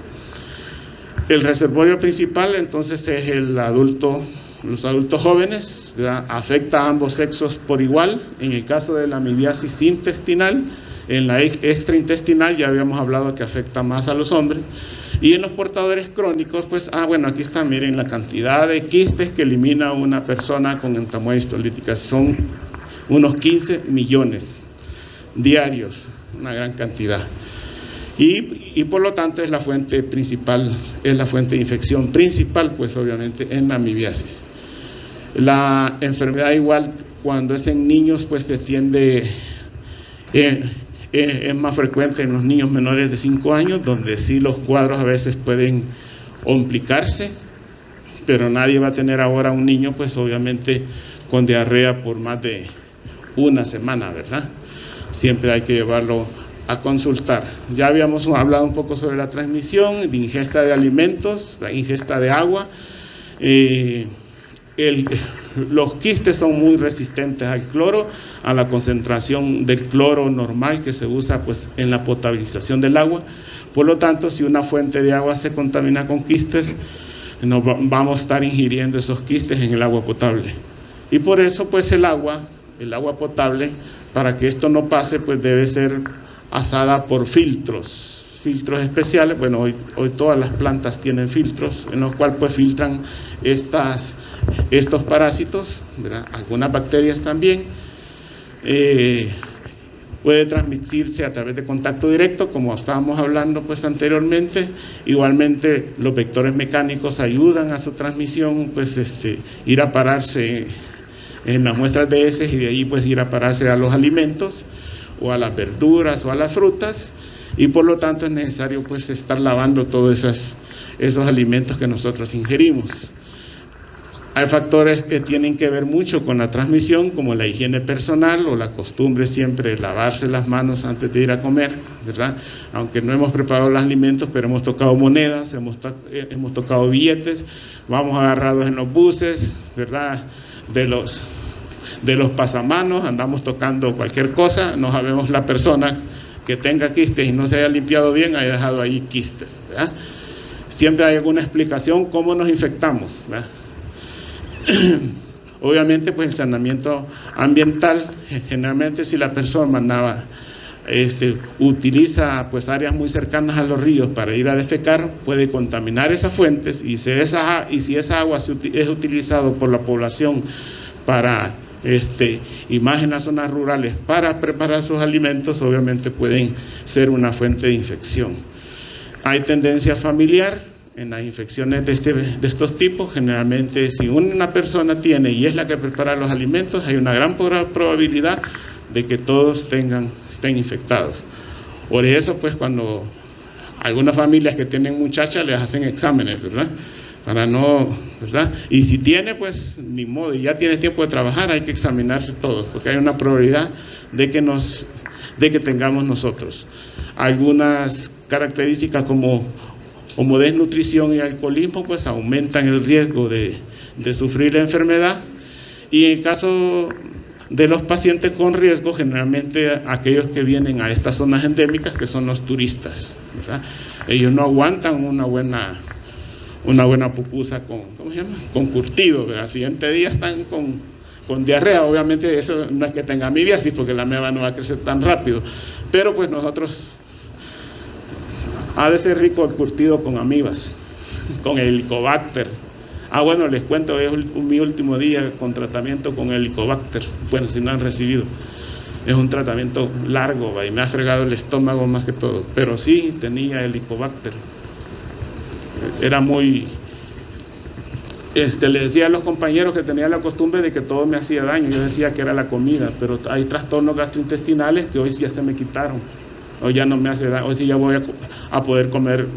El reservorio principal entonces es los adultos jóvenes, ¿verdad? Afecta a ambos sexos por igual. En el caso de la amibiasis intestinal, en la extraintestinal ya habíamos hablado que afecta más a los hombres, y en los portadores crónicos, pues, bueno, aquí está, miren la cantidad de quistes que elimina una persona con entomolítica, son unos 15 millones diarios, una gran cantidad. Y por lo tanto es la fuente principal, es la fuente de infección principal, pues obviamente en la amibiasis. La enfermedad igual cuando es en niños, pues se tiende, es más frecuente en los niños menores de 5 años, donde sí los cuadros a veces pueden complicarse, pero nadie va a tener ahora un niño, pues obviamente con diarrea por más de una semana, ¿verdad? Siempre hay que llevarlo a consultar. Ya habíamos hablado un poco sobre la transmisión, de ingesta de alimentos, la ingesta de agua. Los quistes son muy resistentes al cloro, a la concentración del cloro normal que se usa pues en la potabilización del agua. Por lo tanto, si una fuente de agua se contamina con quistes, vamos a estar ingiriendo esos quistes en el agua potable. Y por eso pues el agua potable, para que esto no pase, pues debe ser asada por filtros especiales. Bueno, hoy todas las plantas tienen filtros en los cuales pues filtran estos parásitos, ¿verdad? Algunas bacterias también. Puede transmitirse a través de contacto directo, como estábamos hablando pues anteriormente. Igualmente los vectores mecánicos ayudan a su transmisión, pues ir a pararse en las muestras de heces y de ahí pues ir a pararse a los alimentos o a las verduras o a las frutas, y por lo tanto es necesario pues estar lavando todos esos alimentos que nosotros ingerimos. Hay factores que tienen que ver mucho con la transmisión, como la higiene personal o la costumbre siempre de lavarse las manos antes de ir a comer, ¿verdad? Aunque no hemos preparado los alimentos, pero hemos tocado monedas, hemos tocado billetes, vamos agarrados en los buses, ¿verdad? De los pasamanos, andamos tocando cualquier cosa, no sabemos la persona que tenga quistes y no se haya limpiado bien, haya dejado ahí quistes, ¿verdad? Siempre hay alguna explicación cómo nos infectamos, ¿verdad? Obviamente pues el saneamiento ambiental, generalmente si la persona utiliza pues áreas muy cercanas a los ríos para ir a defecar, puede contaminar esas fuentes, y si esa agua es utilizada por la población para y más en las zonas rurales para preparar sus alimentos, obviamente pueden ser una fuente de infección. Hay tendencia familiar en las infecciones de estos tipos. Generalmente si una persona tiene y es la que prepara los alimentos, hay una gran probabilidad de que todos estén infectados. Por eso pues cuando algunas familias que tienen muchachas les hacen exámenes, ¿verdad? Para no, ¿verdad? Y si tiene, pues ni modo, y ya tiene tiempo de trabajar, hay que examinarse todos, porque hay una probabilidad de que tengamos nosotros. Algunas características como desnutrición y alcoholismo, pues aumentan el riesgo de sufrir la enfermedad. Y en el caso de los pacientes con riesgo, generalmente aquellos que vienen a estas zonas endémicas, que son los turistas, ¿verdad? Ellos no aguantan una buena pupusa ¿cómo se llama? Con curtido, ¿verdad? Al siguiente día están con diarrea. Obviamente eso no es que tenga amibiasis, porque la ameba no va a crecer tan rápido, pero pues nosotros, ha de ser rico el curtido con amibas, con el Helicobacter. Bueno, les cuento, es mi último día con tratamiento con el Helicobacter. Bueno, si no han recibido, es un tratamiento largo, y me ha fregado el estómago más que todo, pero sí tenía Helicobacter. Era muy... le decía a los compañeros que tenía la costumbre de que todo me hacía daño. Yo decía que era la comida, pero hay trastornos gastrointestinales que hoy sí ya se me quitaron. Hoy ya no me hace daño, hoy sí ya voy a poder comer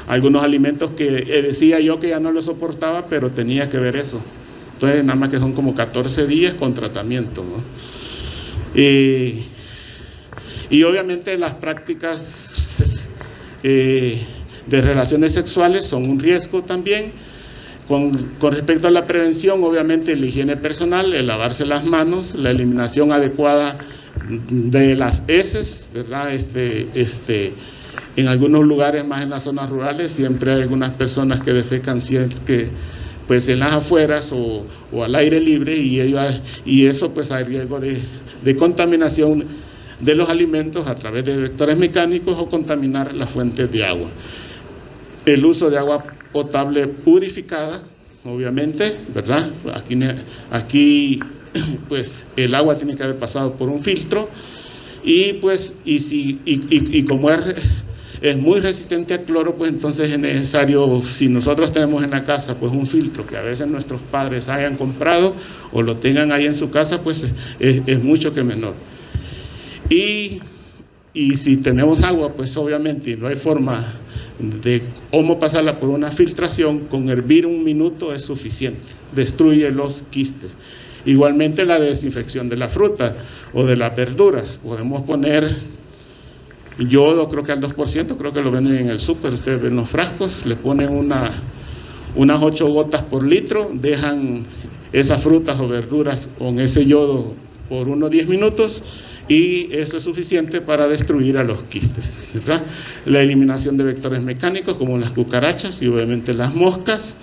algunos alimentos que decía yo que ya no lo soportaba, pero tenía que ver eso. Entonces nada más que son como 14 días con tratamiento, ¿no? Y obviamente las prácticas de relaciones sexuales son un riesgo también. Con respecto a la prevención, obviamente la higiene personal, el lavarse las manos, la eliminación adecuada de las heces, ¿verdad? En algunos lugares, más en las zonas rurales, siempre hay algunas personas que defecan pues en las afueras o al aire libre, y eso pues hay riesgo de contaminación de los alimentos a través de vectores mecánicos o contaminar las fuentes de agua. El uso de agua potable purificada, obviamente, ¿verdad? Aquí pues el agua tiene que haber pasado por un filtro, y como es muy resistente al cloro, pues entonces es necesario, si nosotros tenemos en la casa pues un filtro que a veces nuestros padres hayan comprado o lo tengan ahí en su casa, pues es mucho que menor. Y si tenemos agua, pues obviamente no hay forma de cómo pasarla por una filtración, con hervir 1 minuto es suficiente, destruye los quistes. Igualmente la desinfección de la fruta o de las verduras, podemos poner yodo, creo que al 2%, creo que lo venden en el súper, ustedes ven los frascos, le ponen unas 8 gotas por litro, dejan esas frutas o verduras con ese yodo por unos 10 minutos, y eso es suficiente para destruir a los quistes, ¿verdad? La eliminación de vectores mecánicos como las cucarachas y obviamente las moscas.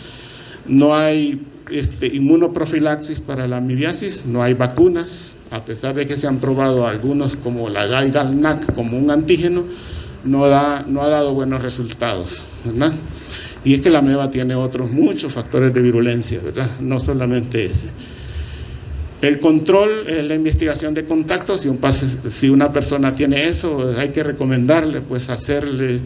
No hay inmunoprofilaxis para la amibiasis, no hay vacunas, a pesar de que se han probado algunos como la Galgalnac como un antígeno, no ha dado buenos resultados, ¿verdad? Y es que la ameba tiene otros muchos factores de virulencia, ¿verdad? No solamente ese. El control es la investigación de contactos. Si una persona tiene eso, hay que recomendarle pues hacerle,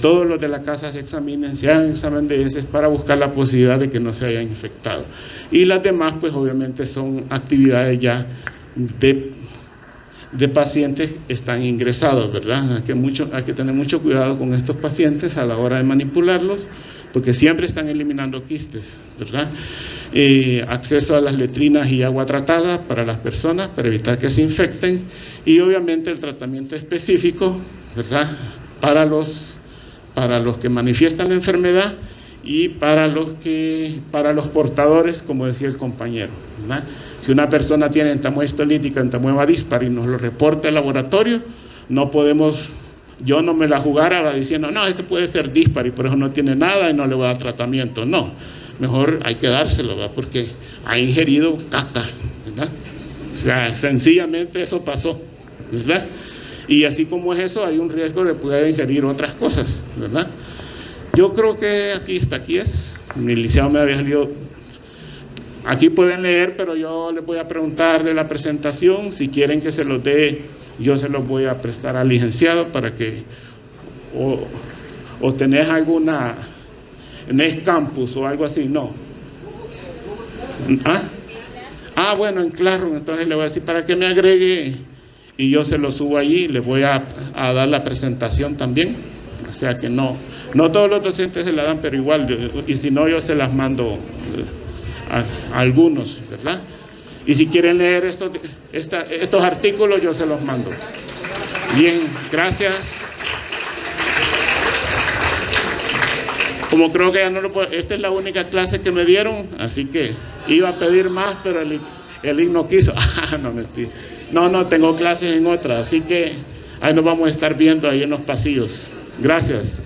todos los de la casa se examinen, se hagan examen de heces para buscar la posibilidad de que no se hayan infectado. Y las demás pues obviamente son actividades ya de pacientes que están ingresados, ¿verdad? Hay que tener mucho cuidado con estos pacientes a la hora de manipularlos, porque siempre están eliminando quistes, ¿verdad? Acceso a las letrinas y agua tratada para las personas, para evitar que se infecten, y obviamente el tratamiento específico, ¿verdad? Para los que manifiestan la enfermedad y para los portadores, como decía el compañero, ¿verdad? Si una persona tiene entamoeba histolítica, entamoeba dispar y nos lo reporta el laboratorio, no podemos... Yo no me la jugara diciendo, no, es que puede ser dispar y por eso no tiene nada y no le voy a dar tratamiento. No, mejor hay que dárselo, ¿verdad? Porque ha ingerido caca, ¿verdad? O sea, sencillamente eso pasó, ¿verdad? Y así como es eso, hay un riesgo de poder ingerir otras cosas, ¿verdad? Yo creo que aquí es. Mi licenciado me había salido. Aquí pueden leer, pero yo les voy a preguntar de la presentación. Si quieren que se los dé, yo se los voy a prestar al licenciado para que, o tenés alguna, en campus o algo así, no. Bueno, en Classroom, entonces le voy a decir para que me agregue y yo se lo subo allí, les voy a dar la presentación también. O sea que no todos los docentes se la dan, pero igual, y si no, yo se las mando a algunos, ¿verdad? Y si quieren leer estos artículos, yo se los mando. Bien, gracias. Como creo que ya no lo puedo, esta es la única clase que me dieron, así que iba a pedir más, pero el himno quiso. No, mentira. No, tengo clases en otra, así que ahí nos vamos a estar viendo ahí en los pasillos. Gracias.